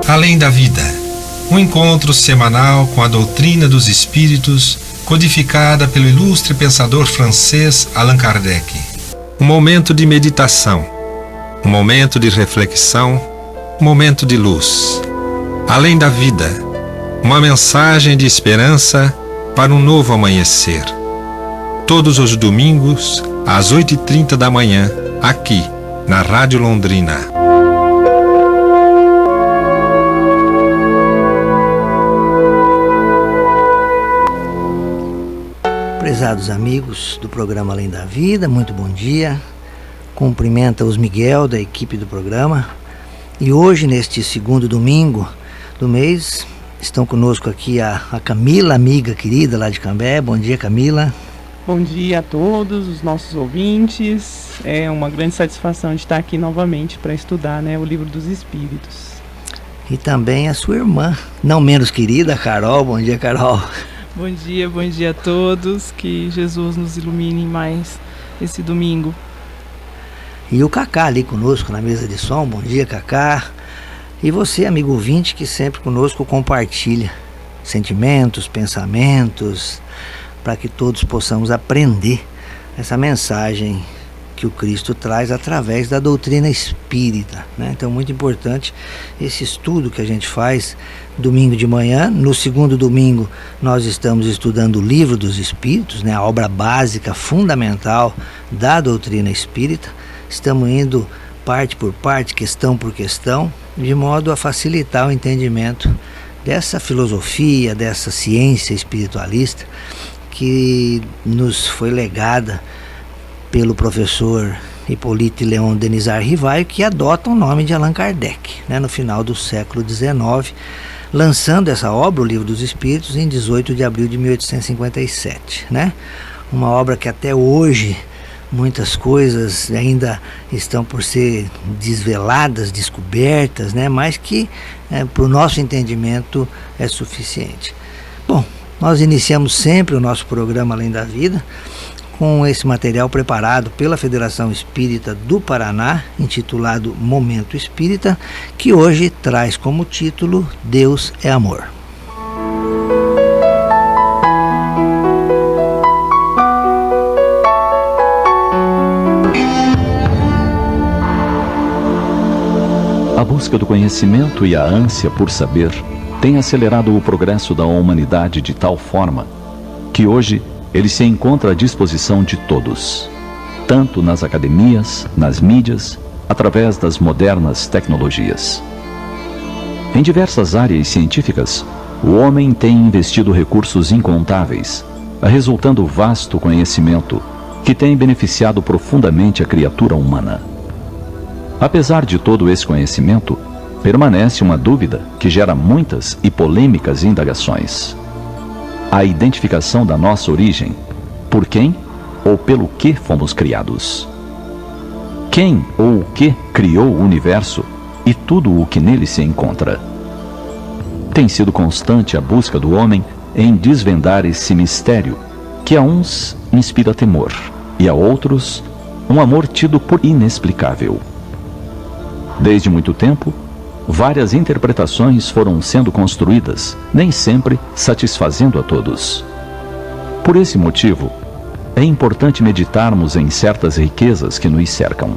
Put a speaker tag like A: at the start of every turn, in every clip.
A: Além da vida, um encontro semanal com a doutrina dos espíritos, codificada pelo ilustre pensador francês Allan Kardec. Um momento de meditação, um momento de reflexão, um momento de luz. Além da vida, uma mensagem de esperança para um novo amanhecer. Todos os domingos, às 8h30 da manhã, aqui, na Rádio Londrina.
B: Prezados amigos do programa Além da Vida, muito bom dia. Cumprimenta os Miguel da equipe do programa. E hoje, neste segundo domingo do mês, estão conosco aqui a Camila, amiga querida lá de Cambé. Bom dia, Camila.
C: Bom dia a todos os nossos ouvintes. É uma grande satisfação de estar aqui novamente para estudar, o Livro dos Espíritos.
B: E também a sua irmã, não menos querida, Carol. Bom dia, Carol.
C: Bom dia a todos. Que Jesus nos ilumine mais esse domingo.
B: E o Cacá ali conosco na mesa de som. Bom dia, Cacá. E você, amigo ouvinte, que sempre conosco compartilha sentimentos, pensamentos, para que todos possamos aprender essa mensagem que o Cristo traz através da doutrina espírita, Então, muito importante esse estudo que a gente faz domingo de manhã. No segundo domingo, nós estamos estudando o Livro dos Espíritos, a obra básica, fundamental da doutrina espírita. Estamos indo parte por parte, questão por questão, de modo a facilitar o entendimento dessa filosofia, dessa ciência espiritualista que nos foi legada pelo professor Hippolyte Léon Denisard Rivaio, que adota o nome de Allan Kardec, no final do século XIX, lançando essa obra, o Livro dos Espíritos, em 18 de abril de 1857. Uma obra que até hoje muitas coisas ainda estão por ser desveladas, descobertas, mas que para o nosso entendimento é suficiente. Bom, nós iniciamos sempre o nosso programa Além da Vida com esse material preparado pela Federação Espírita do Paraná, intitulado Momento Espírita, que hoje traz como título Deus é Amor.
D: A busca do conhecimento e a ânsia por saber têm acelerado o progresso da humanidade de tal forma que hoje ele se encontra à disposição de todos, tanto nas academias, nas mídias, através das modernas tecnologias. Em diversas áreas científicas, o homem tem investido recursos incontáveis, resultando vasto conhecimento que tem beneficiado profundamente a criatura humana. Apesar de todo esse conhecimento, permanece uma dúvida que gera muitas e polêmicas indagações. A identificação da nossa origem, por quem ou pelo que fomos criados. Quem ou o que criou o universo e tudo o que nele se encontra. Tem sido constante a busca do homem em desvendar esse mistério, que a uns inspira temor e a outros um amor tido por inexplicável. Desde muito tempo, várias interpretações foram sendo construídas, nem sempre satisfazendo a todos. Por esse motivo, é importante meditarmos em certas riquezas que nos cercam.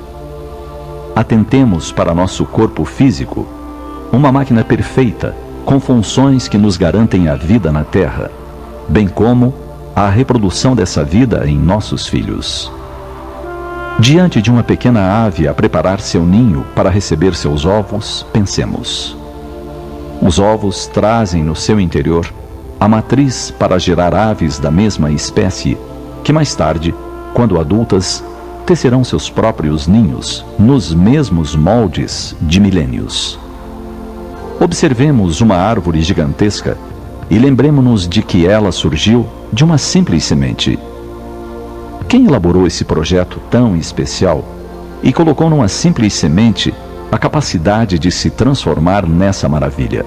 D: Atentemos para nosso corpo físico, uma máquina perfeita, com funções que nos garantem a vida na Terra, bem como a reprodução dessa vida em nossos filhos. Diante de uma pequena ave a preparar seu ninho para receber seus ovos, pensemos. Os ovos trazem no seu interior a matriz para gerar aves da mesma espécie, que mais tarde, quando adultas, tecerão seus próprios ninhos nos mesmos moldes de milênios. Observemos uma árvore gigantesca e lembremos-nos de que ela surgiu de uma simples semente. Quem elaborou esse projeto tão especial e colocou numa simples semente a capacidade de se transformar nessa maravilha?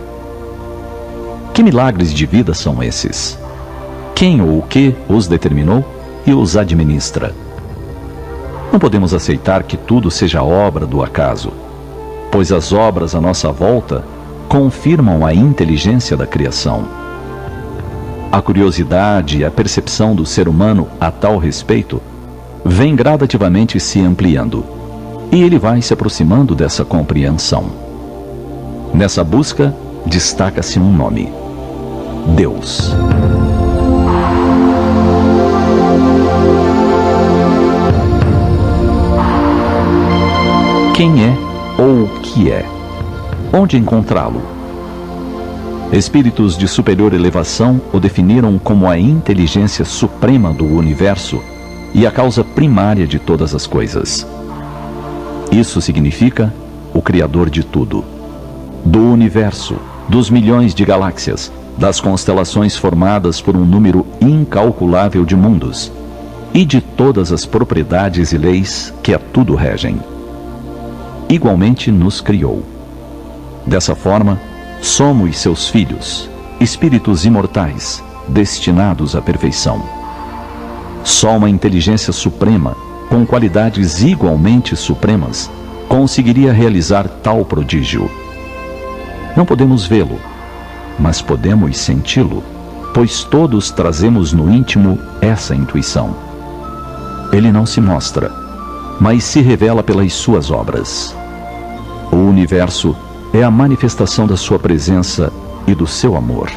D: Que milagres de vida são esses? Quem ou o que os determinou e os administra? Não podemos aceitar que tudo seja obra do acaso, pois as obras à nossa volta confirmam a inteligência da criação. A curiosidade e a percepção do ser humano a tal respeito vem gradativamente se ampliando, e ele vai se aproximando dessa compreensão. Nessa busca, destaca-se um nome: Deus. Quem é ou o que é? Onde encontrá-lo? Espíritos de superior elevação o definiram como a inteligência suprema do universo e a causa primária de todas as coisas. Isso significa o Criador de tudo, do universo, dos milhões de galáxias, das constelações formadas por um número incalculável de mundos e de todas as propriedades e leis que a tudo regem. Igualmente nos criou. Dessa forma, somos seus filhos, espíritos imortais, destinados à perfeição. Só uma inteligência suprema, com qualidades igualmente supremas, conseguiria realizar tal prodígio. Não podemos vê-lo, mas podemos senti-lo, pois todos trazemos no íntimo essa intuição. Ele não se mostra, mas se revela pelas suas obras. O universo é a manifestação da sua presença e do seu amor.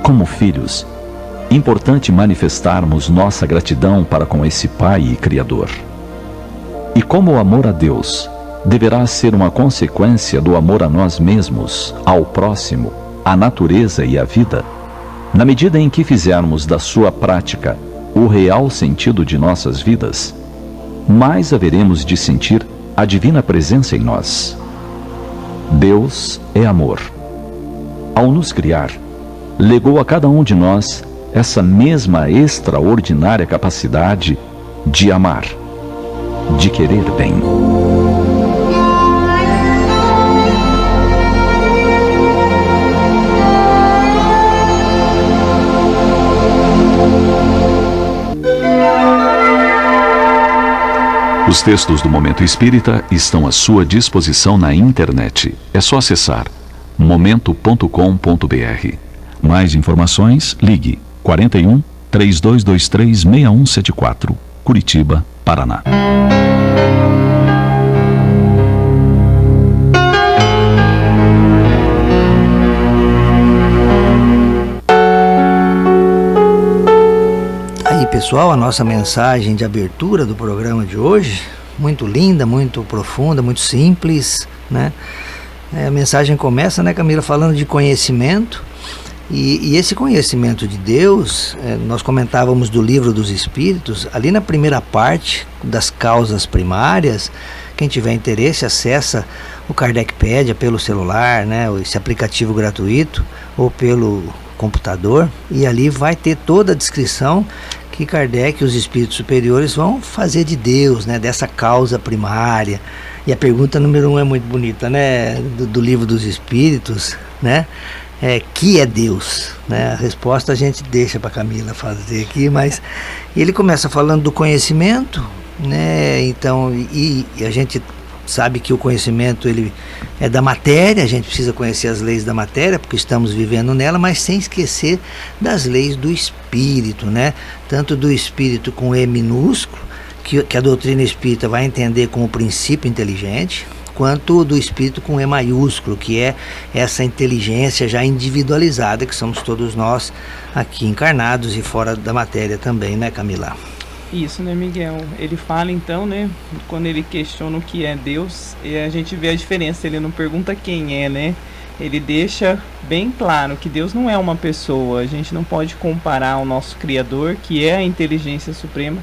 D: Como filhos, importante manifestarmos nossa gratidão para com esse Pai e Criador. E como o amor a Deus deverá ser uma consequência do amor a nós mesmos, ao próximo, à natureza e à vida, na medida em que fizermos da sua prática o real sentido de nossas vidas, mais haveremos de sentir a divina presença em nós. Deus é amor. Ao nos criar, legou a cada um de nós essa mesma extraordinária capacidade de amar, de querer bem. Os textos do Momento Espírita estão à sua disposição na internet. É só acessar momento.com.br. Mais informações, ligue 41 3223 6174, Curitiba, Paraná.
B: Aí, pessoal, a nossa mensagem de abertura do programa de hoje, muito linda, muito profunda, muito simples, né? A mensagem começa, né, Camila, falando de conhecimento, e esse conhecimento de Deus, nós comentávamos do Livro dos Espíritos, ali na primeira parte das causas primárias. Quem tiver interesse, acessa o Kardecpedia pelo celular, né, esse aplicativo gratuito, ou pelo computador, e ali vai ter toda a descrição que Kardec e os espíritos superiores vão fazer de Deus, né, dessa causa primária. E a pergunta número 1 é muito bonita, né, do Livro dos Espíritos, né, que é Deus, né? A resposta a gente deixa para Camila fazer aqui, mas ele começa falando do conhecimento, né? Então, e a gente sabe que o conhecimento, ele é da matéria, a gente precisa conhecer as leis da matéria, porque estamos vivendo nela, mas sem esquecer das leis do espírito, né? Tanto do espírito com E minúsculo, que a doutrina espírita vai entender como princípio inteligente, quanto do espírito com E maiúsculo, que é essa inteligência já individualizada, que somos todos nós aqui encarnados e fora da matéria também, né, Camila?
C: Isso, né, Miguel? Ele fala então, né, quando ele questiona o que é Deus, e a gente vê a diferença, ele não pergunta quem é, né? Ele deixa bem claro que Deus não é uma pessoa, a gente não pode comparar o nosso Criador, que é a inteligência suprema,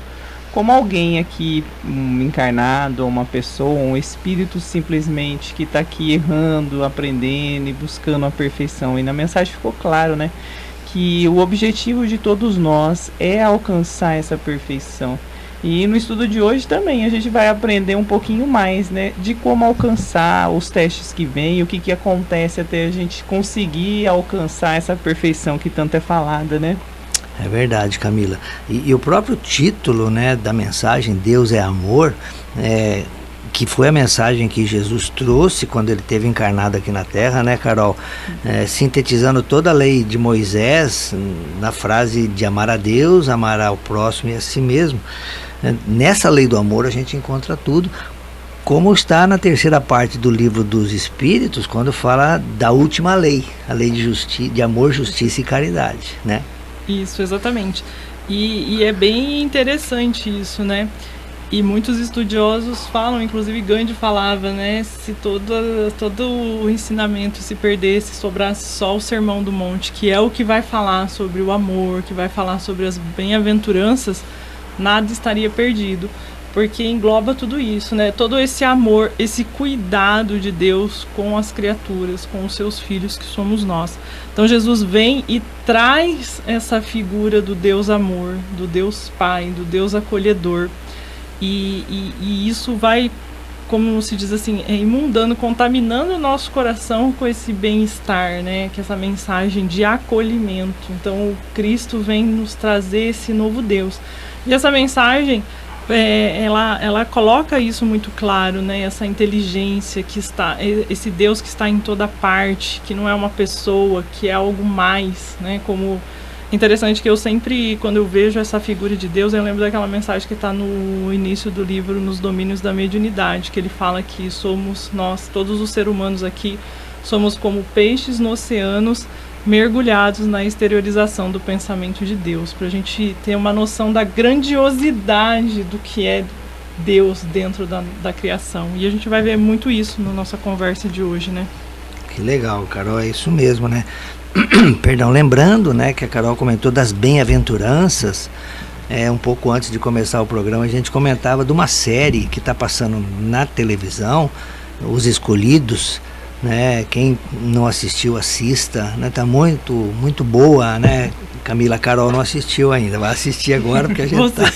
C: como alguém aqui, um encarnado, uma pessoa, um espírito simplesmente que está aqui errando, aprendendo e buscando a perfeição. E na mensagem ficou claro, né, que o objetivo de todos nós é alcançar essa perfeição. E no estudo de hoje também a gente vai aprender um pouquinho mais, né, de como alcançar os testes que vêm, o que acontece até a gente conseguir alcançar essa perfeição que tanto é falada, né?
B: É verdade, Camila. E o próprio título, né, da mensagem, Deus é Amor, que foi a mensagem que Jesus trouxe quando ele esteve encarnado aqui na Terra, né, Carol? Sintetizando toda a lei de Moisés na frase de amar a Deus, amar ao próximo e a si mesmo. Nessa lei do amor a gente encontra tudo, como está na terceira parte do livro dos Espíritos, quando fala da última lei, a lei de amor, justiça e caridade, né?
E: Isso, exatamente. E é bem interessante isso, né? E muitos estudiosos falam, inclusive Gandhi falava, né? Se todo o ensinamento se perdesse, sobrasse só o Sermão do Monte, que é o que vai falar sobre o amor, que vai falar sobre as bem-aventuranças, nada estaria perdido. Porque engloba tudo isso, né? Todo esse amor, esse cuidado de Deus com as criaturas, com os seus filhos, que somos nós. Então Jesus vem e traz essa figura do Deus amor, do Deus Pai, do Deus acolhedor. E isso vai, como se diz assim, imundando, contaminando o nosso coração com esse bem-estar, né? Que essa mensagem de acolhimento. Então o Cristo vem nos trazer esse novo Deus. E essa mensagem, ela coloca isso muito claro, né? Essa inteligência que está, esse Deus que está em toda parte, que não é uma pessoa, que é algo mais, né? Como interessante que eu sempre, quando eu vejo essa figura de Deus, eu lembro daquela mensagem que está no início do livro, Nos Domínios da Mediunidade, que ele fala que somos nós, todos os seres humanos aqui, somos como peixes no oceanos, mergulhados na exteriorização do pensamento de Deus, para a gente ter uma noção da grandiosidade do que é Deus dentro da criação. E a gente vai ver muito isso na nossa conversa de hoje, né?
B: Que legal, Carol, é isso mesmo, né? Perdão, lembrando, né, que a Carol comentou das bem-aventuranças, um pouco antes de começar o programa, a gente comentava de uma série que está passando na televisão, Os Escolhidos, né? Quem não assistiu, assista, né? Tá muito, muito boa, né? Camila, a Carol não assistiu ainda, vai assistir agora porque a gente tá...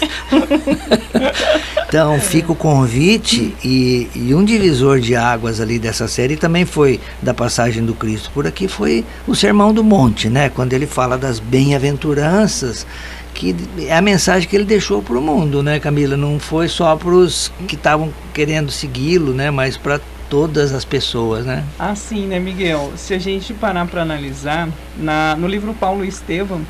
B: Então fica o convite, e um divisor de águas ali dessa série também foi da passagem do Cristo por aqui, foi o Sermão do Monte, né? Quando ele fala das bem-aventuranças, que é a mensagem que ele deixou para o mundo, né, Camila? Não foi só para os que estavam querendo segui-lo, né? Mas para todas as pessoas, né?
C: Assim, né, Miguel? Se a gente parar para analisar, no livro Paulo e Estevão,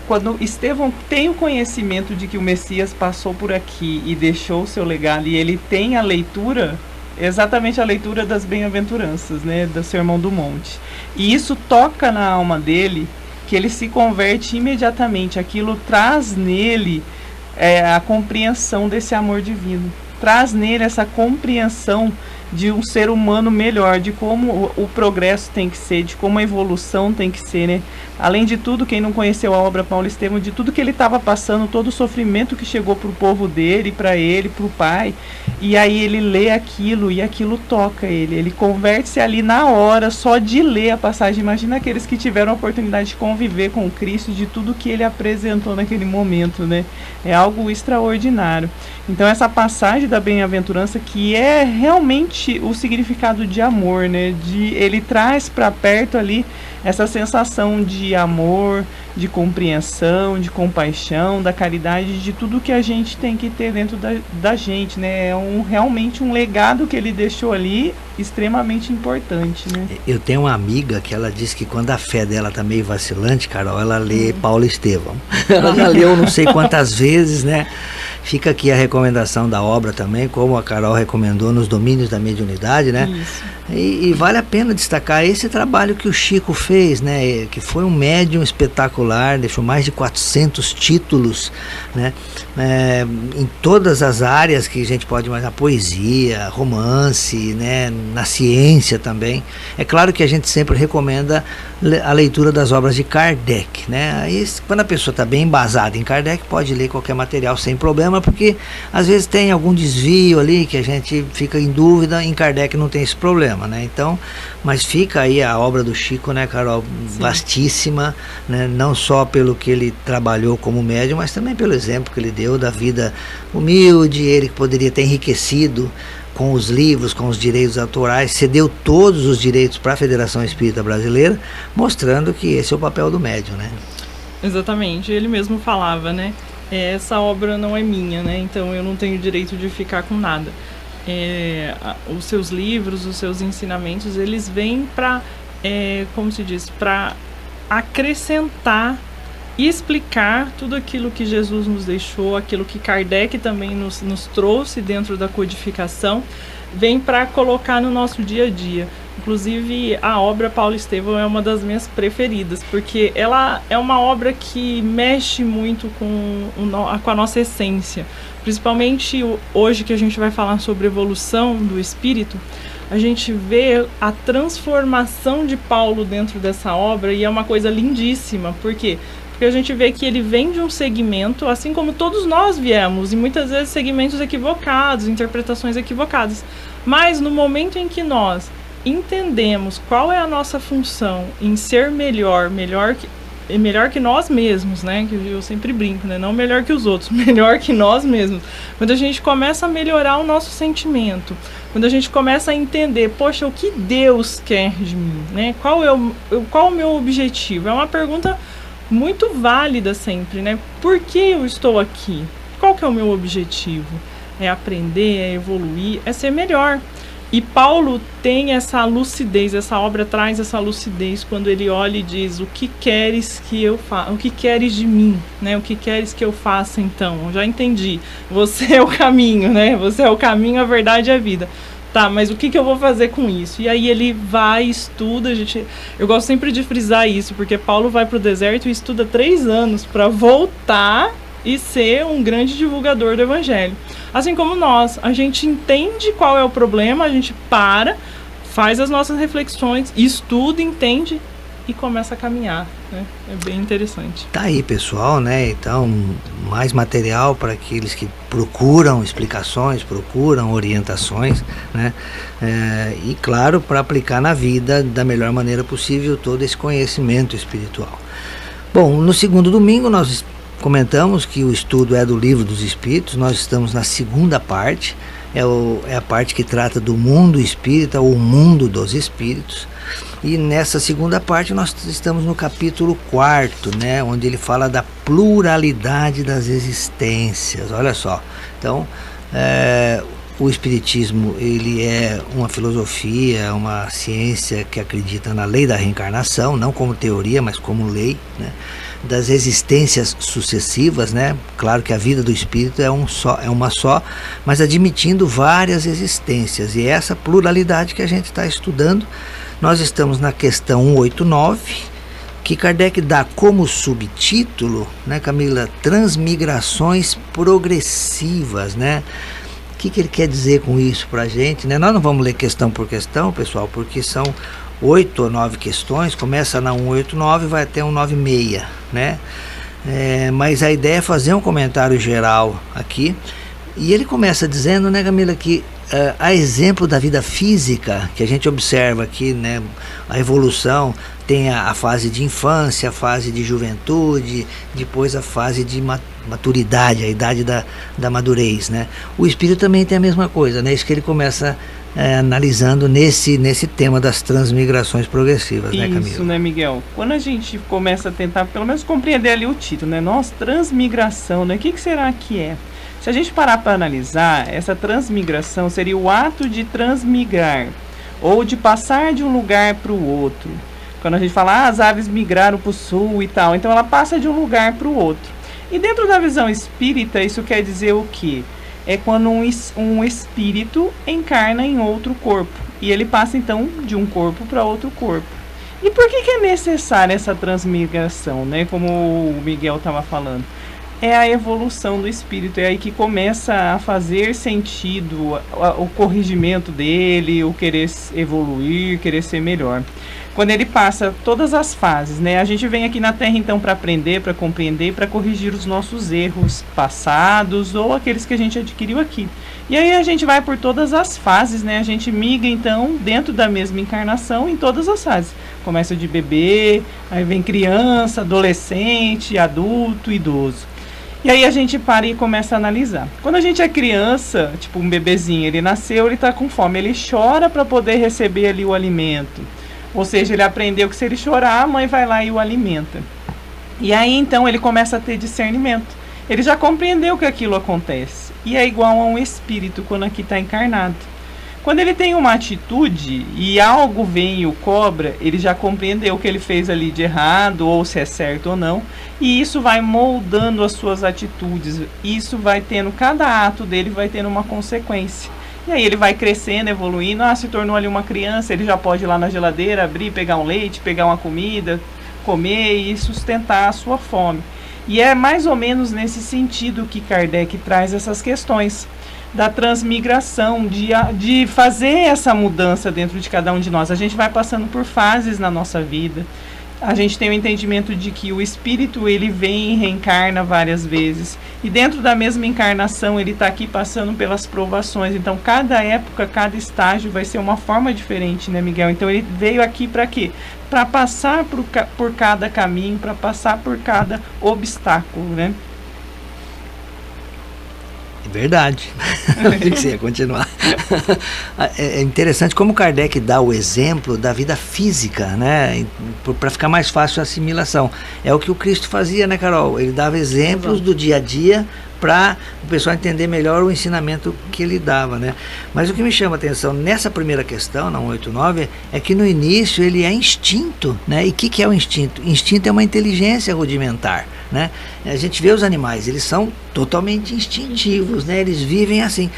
C: quando Estevão tem o conhecimento de que o Messias passou por aqui e deixou o seu legado, e ele tem a leitura, exatamente a leitura das bem-aventuranças, né, do Sermão do Monte. E isso toca na alma dele, que ele se converte imediatamente. Aquilo traz nele a compreensão desse amor divino. Traz nele essa compreensão de um ser humano melhor, de como o progresso tem que ser, de como a evolução tem que ser, né? Além de tudo, quem não conheceu a obra Paulo Estevão, de tudo que ele estava passando, todo o sofrimento que chegou para o povo dele, para ele, para o pai, e aí ele lê aquilo e aquilo toca ele converte-se ali na hora, só de ler a passagem. Imagina aqueles que tiveram a oportunidade de conviver com Cristo, de tudo que ele apresentou naquele momento, né? É algo extraordinário. Então essa passagem da bem-aventurança, que é realmente o significado de amor, né? Ele traz para perto ali essa sensação de amor, de compreensão, de compaixão, da caridade, de tudo que a gente tem que ter dentro da gente, né? É realmente um legado que ele deixou ali, extremamente importante, né?
B: Eu tenho uma amiga que ela diz que quando a fé dela tá meio vacilante, Carol, ela lê Paulo Estevão. Ela já leu não sei quantas vezes, né? Fica aqui a recomendação da obra também, como a Carol recomendou, Nos Domínios da Mediunidade, né?
E: Isso.
B: E vale a pena destacar esse trabalho que o Chico fez, né? Que foi um médium espetacular, deixou mais de 400 títulos, né? Em todas as áreas que a gente pode imaginar, poesia, romance, né? Na ciência também. É claro que a gente sempre recomenda a leitura das obras de Kardec, né? Aí, quando a pessoa está bem embasada em Kardec, pode ler qualquer material sem problema, porque às vezes tem algum desvio ali que a gente fica em dúvida. Em Kardec não tem esse problema, né? Então, mas fica aí a obra do Chico, né, Carol? Sim. Vastíssima, né? Não só pelo que ele trabalhou como médium, mas também pelo exemplo que ele deu da vida humilde, ele que poderia ter enriquecido com os livros, com os direitos autorais, cedeu todos os direitos para a Federação Espírita Brasileira, mostrando que esse é o papel do médium, né?
E: Exatamente, ele mesmo falava, né? Essa obra não é minha, né? Então eu não tenho direito de ficar com nada. os seus livros, os seus ensinamentos, eles vêm para, como se diz, para acrescentar e explicar tudo aquilo que Jesus nos deixou, aquilo que Kardec também nos trouxe dentro da codificação, vem para colocar no nosso dia a dia. Inclusive, a obra Paulo Estevão é uma das minhas preferidas, porque ela é uma obra que mexe muito com a nossa essência. Principalmente hoje que a gente vai falar sobre evolução do espírito, a gente vê a transformação de Paulo dentro dessa obra, e é uma coisa lindíssima. Por quê? Porque a gente vê que ele vem de um segmento, assim como todos nós viemos, e muitas vezes segmentos equivocados, interpretações equivocadas. Mas no momento em que nós entendemos qual é a nossa função em ser melhor que nós mesmos, né? Que eu sempre brinco, né? Não melhor que os outros, melhor que nós mesmos. Quando a gente começa a melhorar o nosso sentimento, quando a gente começa a entender, poxa, o que Deus quer de mim, né? Qual o meu objetivo? É uma pergunta muito válida sempre, né? Por que eu estou aqui? Qual que é o meu objetivo? É aprender, é evoluir, é ser melhor. E Paulo tem essa lucidez, essa obra traz essa lucidez quando ele olha e diz: o que queres que eu faça? O que queres de mim, né? O que queres que eu faça então? Eu já entendi. Você é o caminho, né? Você é o caminho, a verdade e a vida. Tá, mas o que eu vou fazer com isso? E aí ele vai, estuda, eu gosto sempre de frisar isso, porque Paulo vai para o deserto e estuda 3 anos para voltar e ser um grande divulgador do evangelho. Assim como nós, a gente entende qual é o problema, a gente faz as nossas reflexões, estuda, entende e começa a caminhar, né? É bem interessante.
B: Tá aí, pessoal, né? Então, mais material para aqueles que procuram explicações, procuram orientações, né? E, claro, para aplicar na vida da melhor maneira possível todo esse conhecimento espiritual. Bom, no segundo domingo nós comentamos que o estudo é do Livro dos Espíritos. Nós estamos na segunda parte, é a parte que trata do mundo espírita, ou mundo dos espíritos. E nessa segunda parte nós estamos no capítulo 4, né, onde ele fala da pluralidade das existências. Olha só, então o espiritismo, ele é uma filosofia, uma ciência que acredita na lei da reencarnação, não como teoria, mas como lei, né, das existências sucessivas, né? Claro que a vida do espírito é uma só, mas admitindo várias existências, e é essa pluralidade que a gente está estudando. Nós estamos na questão 189, que Kardec dá como subtítulo, né, Camila, transmigrações progressivas, né? O que ele quer dizer com isso para a gente, né? Nós não vamos ler questão por questão, pessoal, porque são 8 ou 9 questões, começa na 189 e vai até 196, né? Mas a ideia é fazer um comentário geral aqui, e ele começa dizendo, né, Camila, que a exemplo da vida física, que a gente observa aqui, né, a evolução tem a fase de infância, a fase de juventude, depois a fase de maturidade, a idade da madurez, né? O espírito também tem a mesma coisa, né? Isso que ele começa analisando nesse tema das transmigrações progressivas, né, Camila?
C: Isso, né, Miguel? Quando a gente começa a tentar, pelo menos, compreender ali o título, né? Nossa, transmigração, né? O que será que é? Se a gente parar para analisar, essa transmigração seria o ato de transmigrar, ou de passar de um lugar para o outro. Quando a gente fala, as aves migraram para o sul e tal, então ela passa de um lugar para o outro. E dentro da visão espírita, isso quer dizer o quê? É quando um espírito encarna em outro corpo, e ele passa então de um corpo para outro corpo. E por que é necessária essa transmigração, né? Como o Miguel estava falando. É a evolução do espírito, é aí que começa a fazer sentido o corrigimento dele, o querer evoluir, querer ser melhor. Quando ele passa todas as fases, né? A gente vem aqui na Terra então para aprender, para compreender, para corrigir os nossos erros passados ou aqueles que a gente adquiriu aqui. E aí a gente vai por todas as fases, né? A gente migra então dentro da mesma encarnação em todas as fases. Começa de bebê, aí vem criança, adolescente, adulto, idoso. E aí a gente para e começa a analisar. Quando a gente é criança, tipo um bebezinho, ele nasceu, ele está com fome, ele chora para poder receber ali o alimento. Ou seja, ele aprendeu que se ele chorar, a mãe vai lá e o alimenta. E aí então ele começa a ter discernimento. Ele já compreendeu que aquilo acontece. E é igual a um espírito quando aqui está encarnado. Quando ele tem uma atitude e algo vem e o cobra, ele já compreendeu o que ele fez ali de errado, ou se é certo ou não. E isso vai moldando as suas atitudes. Isso vai tendo, cada ato dele vai tendo uma consequência. E aí ele vai crescendo, evoluindo. Se tornou ali uma criança, ele já pode ir lá na geladeira, abrir, pegar um leite, pegar uma comida, comer e sustentar a sua fome. E é mais ou menos nesse sentido que Kardec traz essas questões da transmigração, de fazer essa mudança dentro de cada um de nós. A gente vai passando por fases na nossa vida. A gente tem o entendimento de que o espírito, ele vem e reencarna várias vezes. E dentro da mesma encarnação, ele está aqui passando pelas provações. Então, cada época, cada estágio vai ser uma forma diferente, né, Miguel? Então, ele veio aqui para quê? Para passar por cada caminho, para passar por cada obstáculo, né?
B: Verdade. Achei que você ia continuar. É interessante como Kardec dá o exemplo da vida física, né? Para ficar mais fácil a assimilação. É o que o Cristo fazia, né, Carol? Ele dava exemplos do dia a dia para o pessoal entender melhor o ensinamento que ele dava, né? Mas o que me chama a atenção nessa primeira questão, na 189, é que no início ele é instinto, né? E o que é o instinto? Instinto é uma inteligência rudimentar, né? A gente vê os animais, eles são totalmente instintivos, né? Eles vivem assim.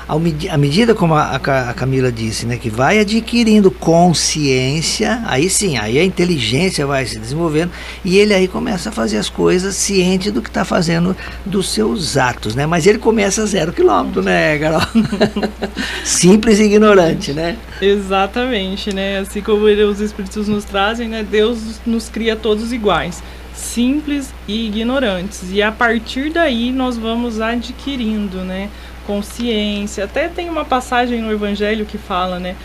B: À medida, como a Camila disse, né, que vai adquirindo consciência, aí sim, aí a inteligência vai se desenvolvendo e ele aí começa a fazer as coisas ciente do que está fazendo dos seus atos, né? Mas ele começa a 0 quilômetro, né, Carol? Simples e ignorante, né?
E: Exatamente, né? Assim como os Espíritos nos trazem, né? Deus nos cria todos iguais, simples e ignorantes. E a partir daí nós vamos adquirindo, né, consciência. Até tem uma passagem no Evangelho que fala, né,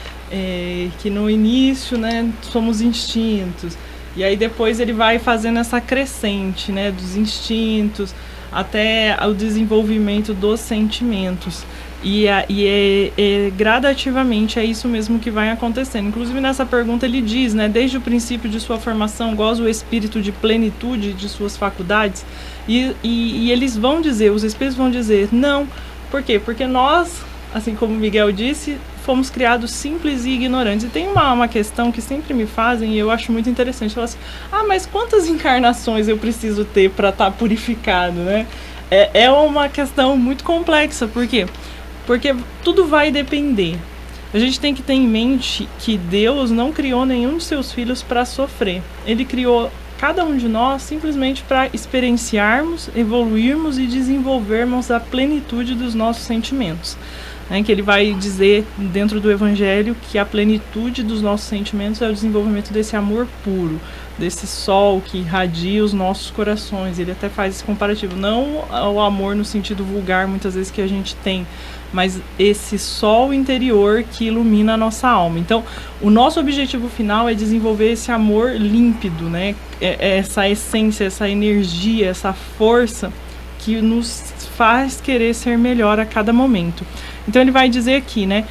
E: que no início, né, somos instintos, e aí depois ele vai fazendo essa crescente, né, dos instintos até o desenvolvimento dos sentimentos. E gradativamente é isso mesmo que vai acontecendo. Inclusive nessa pergunta ele diz, né, desde o princípio de sua formação goza o espírito de plenitude de suas faculdades, e eles vão dizer, os espíritos vão dizer, não. Por quê? Porque nós, assim como o Miguel disse, fomos criados simples e ignorantes. E tem uma questão que sempre me fazem e eu acho muito interessante. Falam assim, mas quantas encarnações eu preciso ter para estar purificado, né? É uma questão muito complexa. Por quê? Porque tudo vai depender. A gente tem que ter em mente que Deus não criou nenhum dos seus filhos para sofrer. Ele criou cada um de nós simplesmente para experienciarmos, evoluirmos e desenvolvermos a plenitude dos nossos sentimentos. Né? Que ele vai dizer dentro do Evangelho que a plenitude dos nossos sentimentos é o desenvolvimento desse amor puro, desse sol que irradia os nossos corações. Ele até faz esse comparativo, não o amor no sentido vulgar muitas vezes que a gente tem, mas esse sol interior que ilumina a nossa alma. Então, o nosso objetivo final é desenvolver esse amor límpido, né? Essa essência, essa energia, essa força que nos faz querer ser melhor a cada momento. Então, ele vai dizer aqui, né?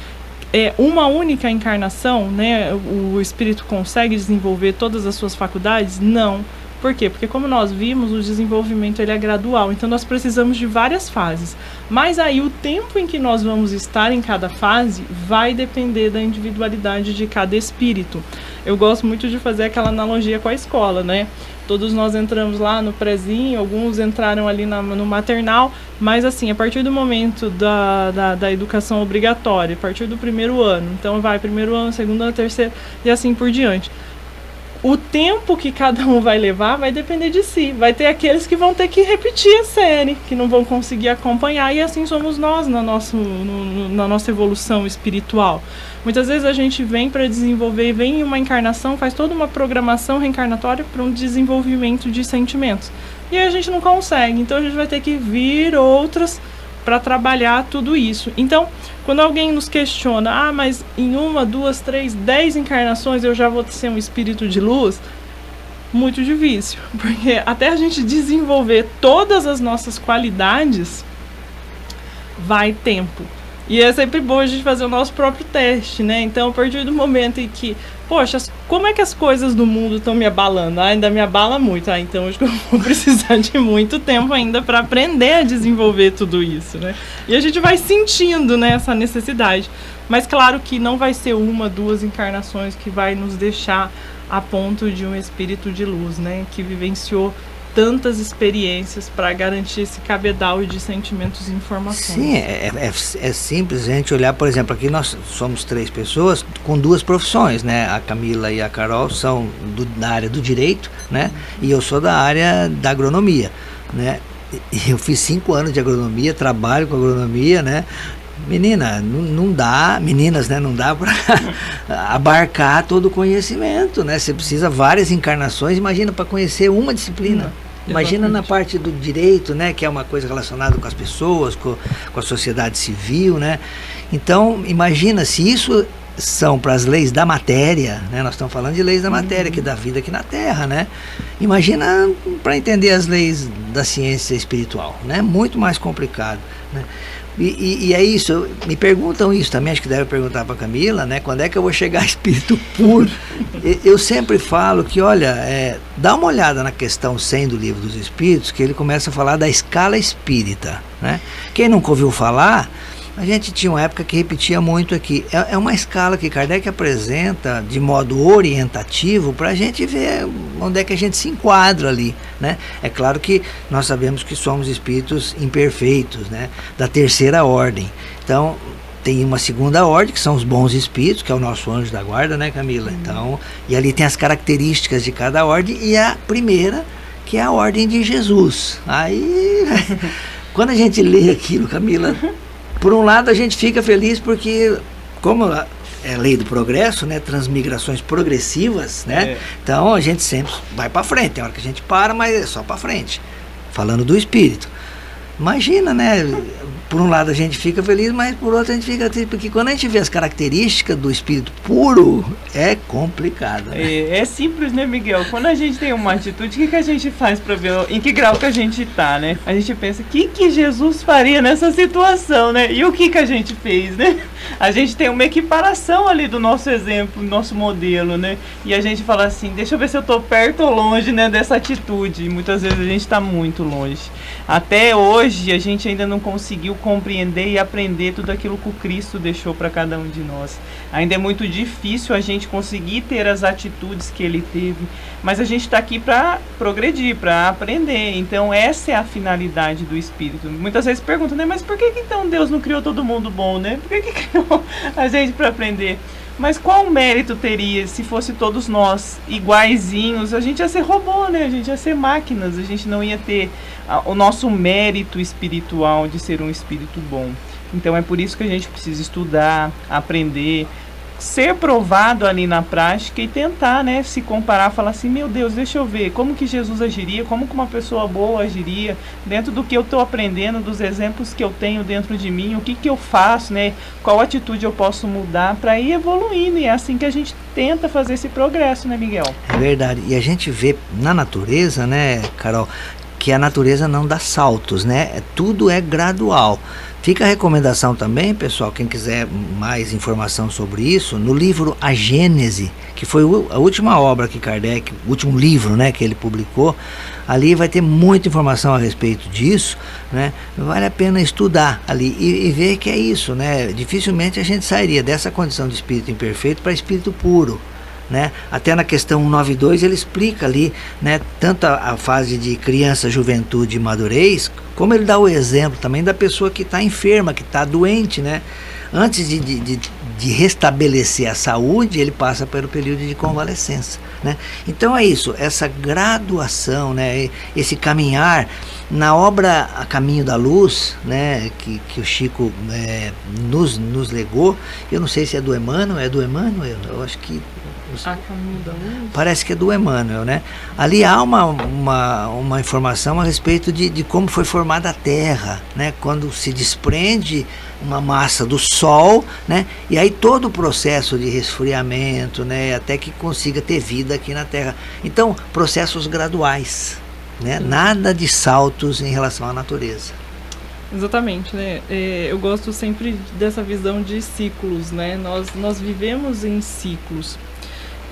E: Uma única encarnação, né? O espírito consegue desenvolver todas as suas faculdades? Não. Por quê? Porque como nós vimos, o desenvolvimento ele é gradual, então nós precisamos de várias fases. Mas aí o tempo em que nós vamos estar em cada fase vai depender da individualidade de cada espírito. Eu gosto muito de fazer aquela analogia com a escola, né? Todos nós entramos lá no prézinho, alguns entraram ali no maternal, mas assim, a partir do momento da educação obrigatória, a partir do primeiro ano, então vai primeiro ano, segundo ano, terceiro e assim por diante. O tempo que cada um vai levar vai depender de si. Vai ter aqueles que vão ter que repetir a série, que não vão conseguir acompanhar, e assim somos nós na nossa evolução espiritual. Muitas vezes a gente vem para desenvolver, vem em uma encarnação, faz toda uma programação reencarnatória para um desenvolvimento de sentimentos. E aí a gente não consegue, então a gente vai ter que vir outras para trabalhar tudo isso. Então, quando alguém nos questiona, mas em 1, 2, 3, 10 encarnações eu já vou ser um espírito de luz, muito difícil, porque até a gente desenvolver todas as nossas qualidades, vai tempo. E é sempre bom a gente fazer o nosso próprio teste, né? Então, a partir do momento em que, poxa, como é que as coisas do mundo estão me abalando? Ainda me abala muito. Então acho que eu vou precisar de muito tempo ainda para aprender a desenvolver tudo isso, né? E a gente vai sentindo, né, essa necessidade. Mas claro que não vai ser 1, 2 encarnações que vai nos deixar a ponto de um espírito de luz, né? Que vivenciou tantas experiências para garantir esse cabedal de sentimentos e informações.
B: Sim, é simples a gente olhar, por exemplo, aqui nós somos 3 pessoas com 2 profissões, né? A Camila e a Carol são da área do direito, né? E eu sou da área da agronomia, né? Eu fiz 5 anos de agronomia, trabalho com agronomia, né? Menina, não dá, meninas, né? Não dá para abarcar todo o conhecimento, né? Você precisa várias encarnações, imagina para conhecer uma disciplina. Imagina na parte do direito, né? Que é uma coisa relacionada com as pessoas, com a sociedade civil, né? Então, imagina se isso são para as leis da matéria, né? Nós estamos falando de leis da matéria, que dá vida aqui na Terra, né? Imagina para entender as leis da ciência espiritual, né? Muito mais complicado, né? E é isso, me perguntam isso também, acho que deve perguntar para a Camila, né? Quando é que eu vou chegar a espírito puro? Eu sempre falo que, olha, dá uma olhada na questão 100 do Livro dos Espíritos, que ele começa a falar da escala espírita, né? Quem nunca ouviu falar, a gente tinha uma época que repetia muito aqui. É uma escala que Kardec apresenta de modo orientativo para a gente ver onde é que a gente se enquadra ali, né? É claro que nós sabemos que somos espíritos imperfeitos, né? Da 3ª ordem. Então, tem uma 2ª ordem, que são os bons espíritos, que é o nosso anjo da guarda, né, Camila? Então, e ali tem as características de cada ordem, e a primeira, que é a ordem de Jesus. Aí, quando a gente lê aquilo, Camila, por um lado a gente fica feliz porque, como é lei do progresso, né, transmigrações progressivas, né, então a gente sempre vai para frente, tem hora que a gente para, mas é só para frente, falando do espírito. Imagina, né, por um lado a gente fica feliz, mas por outro a gente fica triste, porque quando a gente vê as características do espírito puro, é complicado, né?
C: É simples, né, Miguel? Quando a gente tem uma atitude, o que a gente faz para ver em que grau que a gente tá, né? A gente pensa, o que Jesus faria nessa situação, né? E o que a gente fez, né? A gente tem uma equiparação ali do nosso exemplo, do nosso modelo, né? E a gente fala assim, deixa eu ver se eu tô perto ou longe, né, dessa atitude. E muitas vezes a gente tá muito longe. Até hoje a gente ainda não conseguiu compreender e aprender tudo aquilo que o Cristo deixou para cada um de nós. Ainda é muito difícil a gente conseguir ter as atitudes que ele teve, mas a gente está aqui para progredir, para aprender. Então essa é a finalidade do Espírito. Muitas vezes perguntam, né, mas por que então Deus não criou todo mundo bom, né? Por que criou a gente para aprender? Mas qual mérito teria se fosse todos nós iguaizinhos? A gente ia ser robô, né? A gente ia ser máquinas, a gente não ia ter o nosso mérito espiritual de ser um espírito bom. Então é por isso que a gente precisa estudar, aprender, ser provado ali na prática e tentar, né, se comparar, falar assim, meu Deus, deixa eu ver como que Jesus agiria, como que uma pessoa boa agiria, dentro do que eu estou aprendendo, dos exemplos que eu tenho dentro de mim, o que eu faço, né, qual atitude eu posso mudar para ir evoluindo, e é assim que a gente tenta fazer esse progresso, né, Miguel?
B: É verdade, e a gente vê na natureza, né, Carol, que a natureza não dá saltos, né, tudo é gradual. Fica a recomendação também, pessoal, quem quiser mais informação sobre isso, no livro A Gênese, que foi a última obra que Kardec, o último livro, né, que ele publicou, ali vai ter muita informação a respeito disso, né, vale a pena estudar ali e ver que é isso, né, dificilmente a gente sairia dessa condição de espírito imperfeito para espírito puro. Né? Até na questão 192 ele explica ali, né, tanto a fase de criança, juventude e madurez, como ele dá o exemplo também da pessoa que está enferma, que está doente, né? Antes de restabelecer a saúde, ele passa pelo período de convalescença, né? Então é isso, essa graduação, né, esse caminhar na obra A Caminho da Luz, né, que o Chico nos legou. Eu não sei se é do Emmanuel, eu acho que
E: A Caminho da Luz?
B: Parece que é do Emmanuel, né? Ali há uma informação a respeito de como foi formada a Terra, né? Quando se desprende uma massa do Sol, né? E aí todo o processo de resfriamento, né? Até que consiga ter vida aqui na Terra. Então, processos graduais, né? Nada de saltos em relação à natureza.
E: Exatamente, né? Eu gosto sempre dessa visão de ciclos, né? Nós vivemos em ciclos.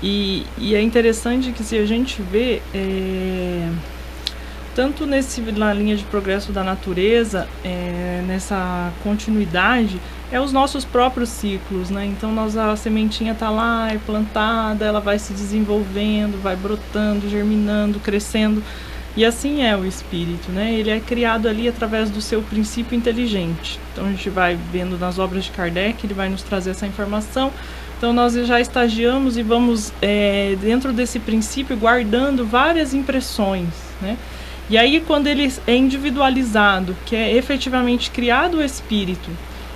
E: E é interessante que se a gente vê, tanto na linha de progresso da natureza, nessa continuidade, os nossos próprios ciclos, né? Então a sementinha está lá, é plantada, ela vai se desenvolvendo, vai brotando, germinando, crescendo. E assim é o espírito, né? Ele é criado ali através do seu princípio inteligente. Então a gente vai vendo nas obras de Kardec, ele vai nos trazer essa informação. Então nós já estagiamos e vamos, dentro desse princípio, guardando várias impressões, né? E aí quando ele é individualizado, que é efetivamente criado o espírito,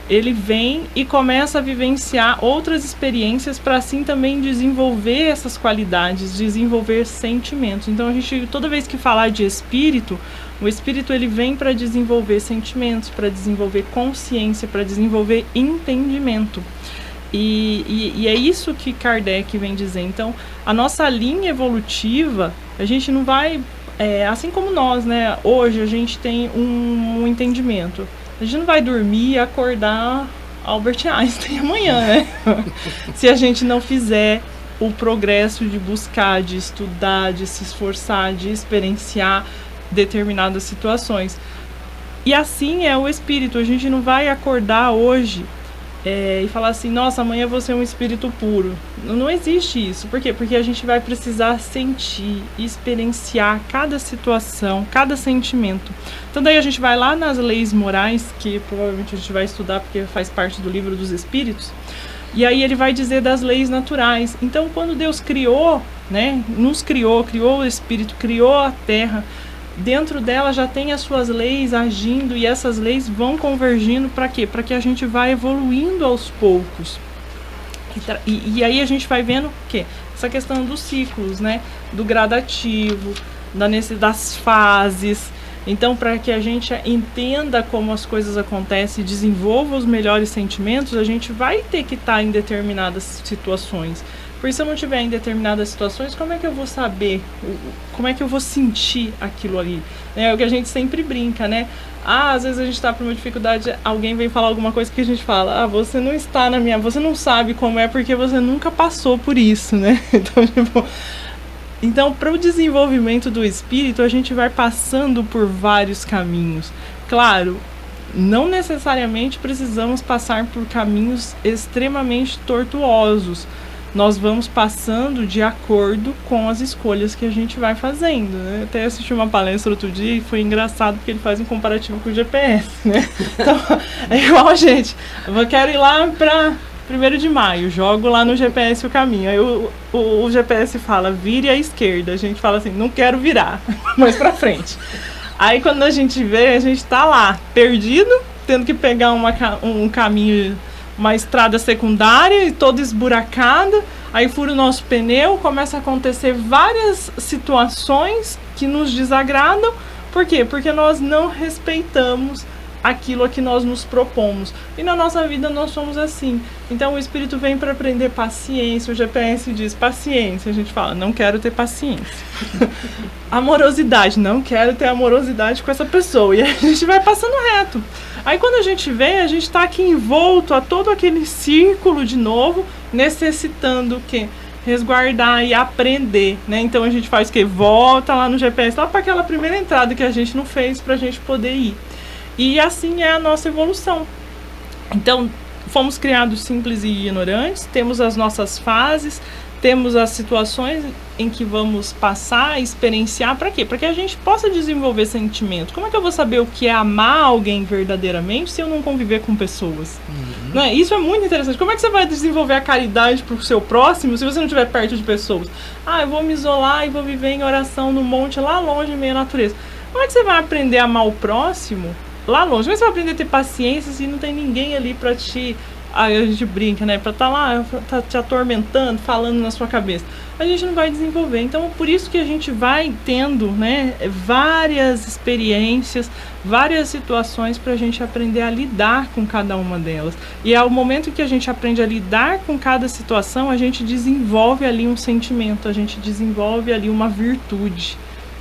E: ele vem e começa a vivenciar outras experiências para assim também desenvolver essas qualidades, desenvolver sentimentos. Então a gente, toda vez que falar de espírito, o espírito ele vem para desenvolver sentimentos, para desenvolver consciência, para desenvolver entendimento. E é isso que Kardec vem dizer. Então a nossa linha evolutiva, a gente não vai, assim como nós, né? Hoje a gente tem um entendimento. A gente não vai dormir e acordar Albert Einstein amanhã, né? Se a gente não fizer o progresso de buscar, de estudar, de se esforçar, de experienciar determinadas situações. E assim é o espírito. A gente não vai acordar hoje e falar assim, nossa, amanhã eu vou ser um espírito puro. Não existe isso. Por quê? Porque a gente vai precisar sentir, experienciar cada situação, cada sentimento. Então daí a gente vai lá nas leis morais, que provavelmente a gente vai estudar porque faz parte do livro dos espíritos, e aí ele vai dizer das leis naturais. Então quando Deus criou, né, nos criou o espírito, criou a terra, dentro dela já tem as suas leis agindo e essas leis vão convergindo para quê? Para que a gente vá evoluindo aos poucos. E aí a gente vai vendo o quê? Essa questão dos ciclos, né? Do gradativo, das fases. Então, para que a gente entenda como as coisas acontecem e desenvolva os melhores sentimentos, a gente vai ter que estar em determinadas situações. Porque se eu não estiver em determinadas situações, como é que eu vou saber? Como é que eu vou sentir aquilo ali? É o que a gente sempre brinca, né? Às vezes a gente está por uma dificuldade, alguém vem falar alguma coisa que a gente fala, você não está você não sabe como é porque você nunca passou por isso, né? Então, para o desenvolvimento do espírito, a gente vai passando por vários caminhos. Claro, não necessariamente precisamos passar por caminhos extremamente tortuosos. Nós vamos passando de acordo com as escolhas que a gente vai fazendo, né? Até assisti uma palestra outro dia e foi engraçado porque ele faz um comparativo com o GPS, né? Então, é igual a gente. Eu quero ir lá para 1º de maio, jogo lá no GPS o caminho. Aí o GPS fala, vire à esquerda. A gente fala assim, não quero virar, mas para frente. Aí quando a gente vê, a gente tá lá, perdido, tendo que pegar um caminho, uma estrada secundária e toda esburacada, aí fura o nosso pneu, começa a acontecer várias situações que nos desagradam. Por quê? Porque nós não respeitamos aquilo a que nós nos propomos. E na nossa vida nós somos assim. Então o espírito vem para aprender paciência. O GPS diz paciência. A gente fala, não quero ter paciência. Amorosidade, não quero ter amorosidade com essa pessoa. E a gente vai passando reto. Aí quando a gente vê, a gente está aqui envolto a todo aquele círculo de novo, necessitando o quê? Resguardar e aprender, né? Então a gente faz o quê? Volta lá no GPS, lá para aquela primeira entrada que a gente não fez para a gente poder ir. E assim é a nossa evolução. Então, fomos criados simples e ignorantes, temos as nossas fases, temos as situações em que vamos passar, experienciar, para quê? Para que a gente possa desenvolver sentimento. Como é que eu vou saber o que é amar alguém verdadeiramente se eu não conviver com pessoas? Uhum. Né? Isso é muito interessante. Como é que você vai desenvolver a caridade para o seu próximo se você não estiver perto de pessoas? Eu vou me isolar e vou viver em oração no monte, lá longe, em meio à natureza. Como é que você vai aprender a amar o próximo lá longe? Como é que você vai aprender a ter paciência se não tem ninguém ali para te... a gente brinca, né? Pra estar lá, tá te atormentando, falando na sua cabeça. A gente não vai desenvolver. Então, por isso que a gente vai tendo, né, várias experiências, várias situações para a gente aprender a lidar com cada uma delas. E ao momento que a gente aprende a lidar com cada situação, a gente desenvolve ali um sentimento, a gente desenvolve ali uma virtude.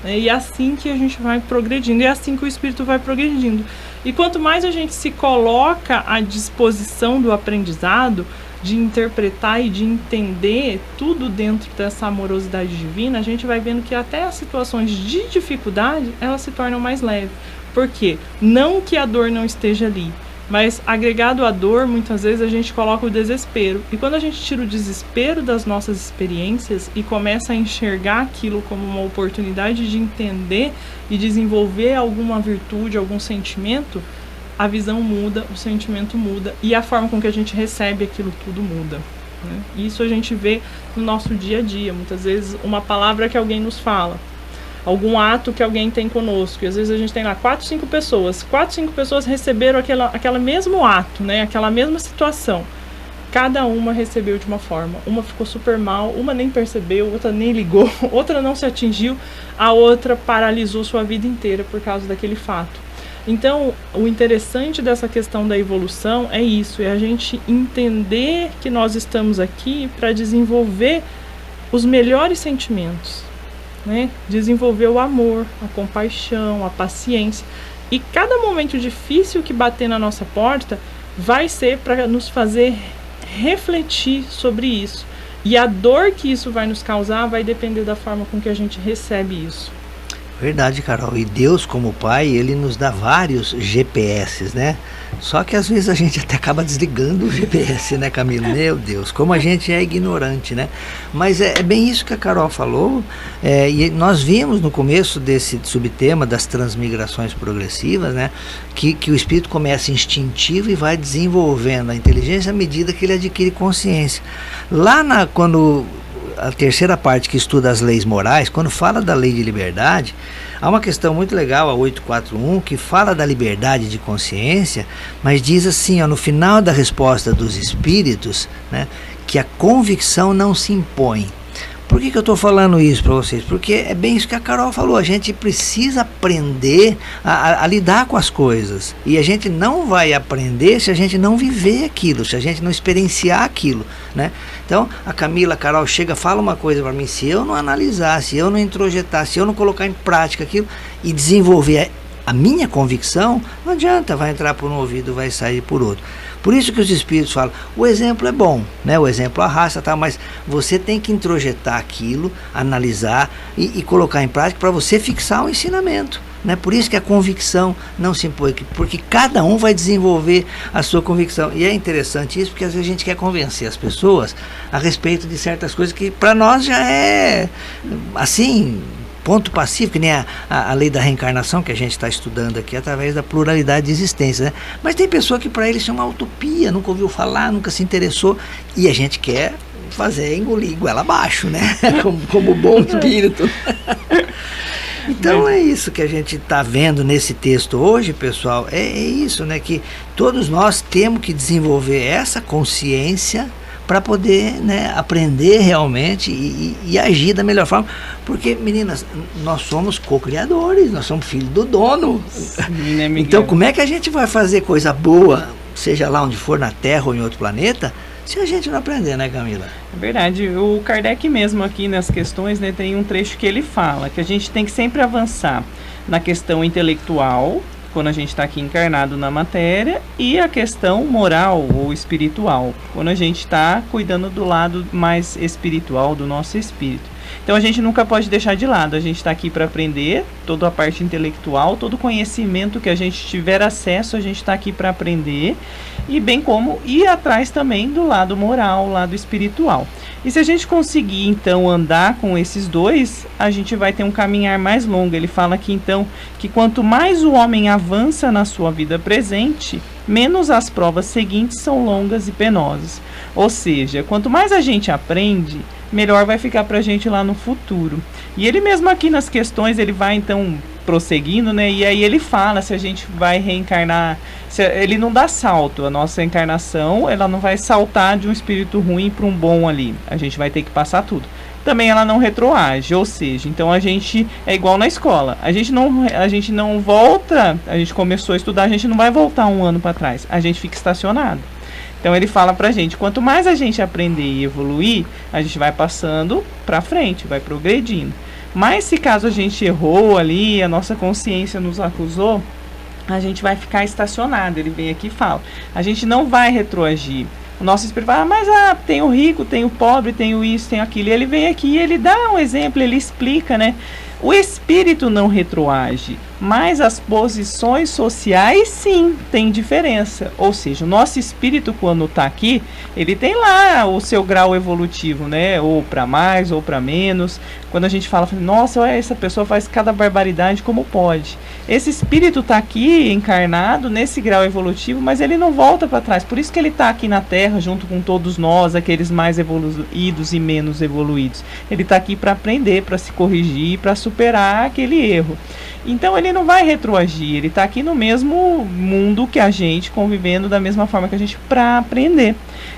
E: E é assim que a gente vai progredindo, é assim que o espírito vai progredindo. E quanto mais a gente se coloca à disposição do aprendizado, de interpretar e de entender tudo dentro dessa amorosidade divina, a gente vai vendo que até as situações de dificuldade, elas se tornam mais leves. Por quê? Não que a dor não esteja ali, mas agregado à dor, muitas vezes a gente coloca o desespero. E quando a gente tira o desespero das nossas experiências e começa a enxergar aquilo como uma oportunidade de entender e desenvolver alguma virtude, algum sentimento, a visão muda, o sentimento muda e a forma com que a gente recebe aquilo tudo muda, né? Isso a gente vê no nosso dia a dia. Muitas vezes uma palavra que alguém nos fala, algum ato que alguém tem conosco, e às vezes a gente tem lá 4, 5 pessoas receberam aquele mesmo ato, né? Aquela mesma situação. Cada uma recebeu de uma forma. Uma ficou super mal, uma nem percebeu, outra nem ligou, outra não se atingiu, a outra paralisou sua vida inteira por causa daquele fato. Então, o interessante dessa questão da evolução é isso, é a gente entender que nós estamos aqui para desenvolver os melhores sentimentos, né? Desenvolver o amor, a compaixão, a paciência. E cada momento difícil que bater na nossa porta vai ser para nos fazer refletir sobre isso. E a dor que isso vai nos causar vai depender da forma com que a gente recebe isso.
B: Verdade, Carol. E Deus, como Pai, Ele nos dá vários GPS, né? Só que às vezes a gente até acaba desligando o GPS, né, Camila? Meu Deus, como a gente é ignorante, né? Mas é bem isso que a Carol falou. E nós vimos no começo desse subtema das transmigrações progressivas, né? Que o espírito começa instintivo e vai desenvolvendo a inteligência à medida que ele adquire consciência. Quando a terceira parte que estuda as leis morais, quando fala da lei de liberdade, há uma questão muito legal, a 841, que fala da liberdade de consciência, mas diz assim, no final da resposta dos espíritos, né, que a convicção não se impõe. Por que eu estou falando isso para vocês? Porque é bem isso que a Carol falou, a gente precisa aprender a lidar com as coisas, e a gente não vai aprender se a gente não viver aquilo, se a gente não experienciar aquilo, né? Então a Carol chega, fala uma coisa para mim, se eu não analisar, se eu não introjetar, se eu não colocar em prática aquilo e desenvolver a minha convicção, não adianta, vai entrar por um ouvido, vai sair por outro. Por isso que os espíritos falam, o exemplo é bom, né? O exemplo arrasta, tá? Mas você tem que introjetar aquilo, analisar e colocar em prática para você fixar o ensinamento, né? Por isso que a convicção não se impõe, porque cada um vai desenvolver a sua convicção. E é interessante isso, porque às vezes a gente quer convencer as pessoas a respeito de certas coisas que para nós já é assim, ponto pacífico, que nem a lei da reencarnação que a gente está estudando aqui através da pluralidade de existência, né? Mas tem pessoa que para eles isso é uma utopia, nunca ouviu falar, nunca se interessou, e a gente quer fazer engolir goela abaixo, né? como bom espírito. Então é isso que a gente está vendo nesse texto hoje, pessoal, é isso, né? Que todos nós temos que desenvolver essa consciência para poder, né, aprender realmente e agir da melhor forma, porque, meninas, nós somos co-criadores, nós somos filhos do dono. Sim, né, Miguel? Então como é que a gente vai fazer coisa boa, seja lá onde for, na Terra ou em outro planeta, se a gente não aprender, né, Camila?
C: É verdade, o Kardec mesmo aqui nas questões, né, tem um trecho que ele fala que a gente tem que sempre avançar na questão intelectual, quando a gente está aqui encarnado na matéria, e a questão moral ou espiritual, quando a gente está cuidando do lado mais espiritual do nosso espírito. Então a gente nunca pode deixar de lado, a gente está aqui para aprender, toda a parte intelectual, todo o conhecimento que a gente tiver acesso, a gente está aqui para aprender, e bem como ir atrás também do lado moral, lado espiritual. E se a gente conseguir então andar com esses dois, a gente vai ter um caminhar mais longo. Ele fala aqui então que quanto mais o homem avança na sua vida presente, menos as provas seguintes são longas e penosas. Ou seja, quanto mais a gente aprende, melhor vai ficar pra gente lá no futuro. E ele mesmo aqui nas questões, ele vai então prosseguindo, né? E aí ele fala se a gente vai reencarnar, ele não dá salto, a nossa encarnação, ela não vai saltar de um espírito ruim para um bom ali. A gente vai ter que passar tudo. Também ela não retroage, ou seja, então a gente é igual na escola. A gente não volta, a gente começou a estudar, a gente não vai voltar um ano para trás. A gente fica estacionado. Então ele fala pra gente, quanto mais a gente aprender e evoluir, a gente vai passando pra frente, vai progredindo. Mas se caso a gente errou ali, a nossa consciência nos acusou, a gente vai ficar estacionado. Ele vem aqui e fala, a gente não vai retroagir. O nosso espírito fala, mas tem o rico, tem o pobre, tem o isso, tem aquilo. E ele vem aqui e ele dá um exemplo, ele explica, né? O espírito não retroage, mas as posições sociais sim tem diferença. Ou seja, o nosso espírito quando está aqui, ele tem lá o seu grau evolutivo, né? Ou para mais ou para menos. Quando a gente fala, nossa, essa pessoa faz cada barbaridade, como pode? Esse espírito está aqui encarnado nesse grau evolutivo, mas ele não volta para trás. Por isso que ele está aqui na Terra junto com todos nós, aqueles mais evoluídos e menos evoluídos. Ele está aqui para aprender, para se corrigir, para superar aquele erro. Então ele não vai retroagir, ele está aqui no mesmo mundo que a gente, convivendo da mesma forma que a gente, para aprender.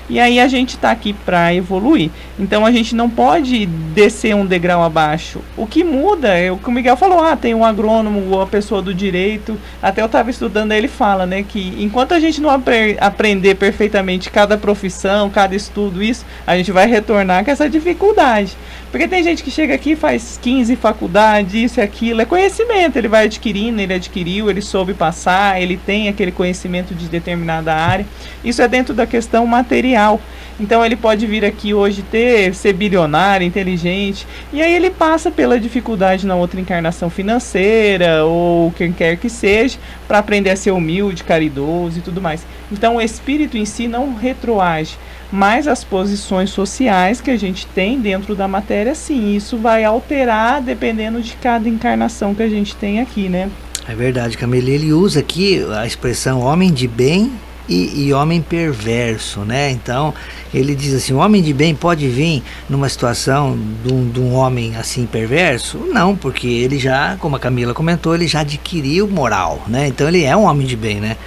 C: E aí a gente está aqui para evoluir. Então a gente não pode descer um degrau abaixo. O que muda é o que o Miguel falou, tem um agrônomo ou a pessoa do direito. Até eu estava estudando, aí ele fala, né, que enquanto a gente não aprender perfeitamente cada profissão, cada estudo, isso, a gente vai retornar com essa dificuldade. Porque tem gente que chega aqui e faz 15 faculdades, isso e aquilo, é conhecimento, ele vai adquirindo, ele adquiriu, ele soube passar, ele tem aquele conhecimento de determinada área. Isso é dentro da questão material. Então ele pode vir aqui hoje ser bilionário, inteligente, e aí ele passa pela dificuldade na outra encarnação financeira, ou quem quer que seja, para aprender a ser humilde, caridoso e tudo mais. Então o espírito em si não retroage, mas as posições sociais que a gente tem dentro da matéria, sim, isso vai alterar dependendo de cada encarnação que a gente tem aqui, né?
B: É verdade, Camila. Ele usa aqui a expressão homem de bem e homem perverso, né? Então ele diz assim, o homem de bem pode vir numa situação de um homem assim perverso? Não, porque ele já, como a Camila comentou, ele já adquiriu moral, né? Então ele é um homem de bem, né?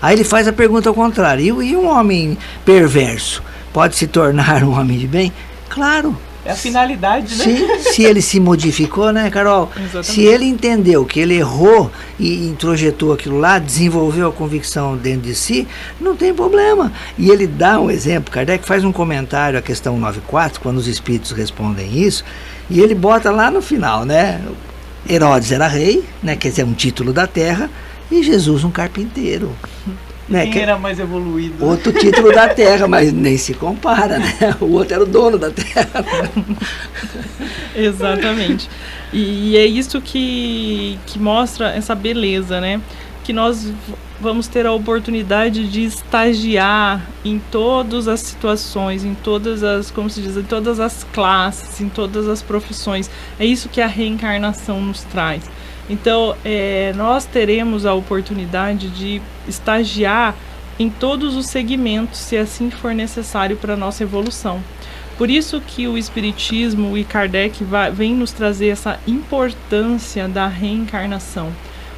B: Aí ele faz a pergunta ao contrário, e um homem perverso pode se tornar um homem de bem? Claro.
C: É a finalidade, né?
B: Se ele se modificou, né, Carol?
E: Exatamente.
B: Se ele entendeu que ele errou e introjetou aquilo lá, desenvolveu a convicção dentro de si, não tem problema. E ele dá um exemplo, Kardec faz um comentário à questão 94, quando os espíritos respondem isso, e ele bota lá no final, né? Herodes era rei, né? Quer dizer, um título da terra, e Jesus um carpinteiro. Né?
C: Quem era mais evoluído?
B: Outro título da terra, mas nem se compara, né? O outro era o dono da terra.
E: Exatamente. E é isso que mostra essa beleza, né? Que nós vamos ter a oportunidade de estagiar em todas as situações, em todas as, como se diz, em todas as classes, em todas as profissões. É isso que a reencarnação nos traz. Então, nós teremos a oportunidade de estagiar em todos os segmentos, se assim for necessário para a nossa evolução. Por isso que o Espiritismo e Kardec vem nos trazer essa importância da reencarnação,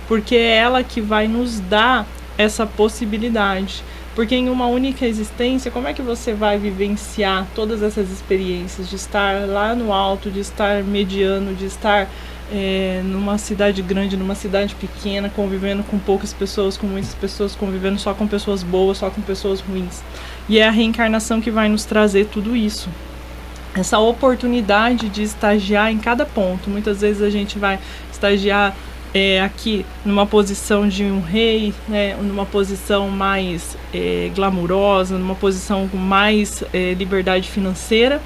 E: porque é ela que vai nos dar essa possibilidade. Porque em uma única existência, como é que você vai vivenciar todas essas experiências de estar lá no alto, de estar mediano, de estar numa cidade grande, numa cidade pequena, convivendo com poucas pessoas, com muitas pessoas, convivendo só com pessoas boas, só com pessoas ruins. E é a reencarnação que vai nos trazer tudo isso. Essa oportunidade de estagiar em cada ponto. Muitas vezes a gente vai estagiar aqui numa posição de um rei, né, numa posição mais glamurosa, numa posição com mais liberdade financeira.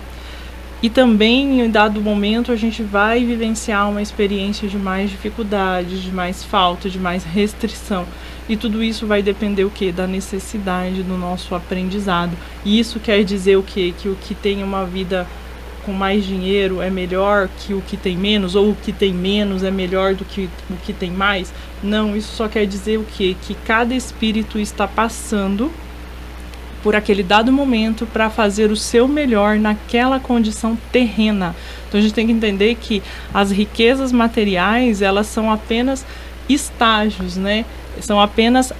E: E também, em dado momento, a gente vai vivenciar uma experiência de mais dificuldade, de mais falta, de mais restrição. E tudo isso vai depender o quê? Da necessidade do nosso aprendizado. E isso quer dizer o quê? Que o que tem uma vida com mais dinheiro é melhor que o que tem menos, ou o que tem menos é melhor do que o que tem mais? Não, isso só quer dizer o quê? Que cada espírito está passando por aquele dado momento para fazer o seu melhor naquela condição terrena. Então a gente tem que entender que as riquezas materiais, elas são apenas estágios, né? São apenas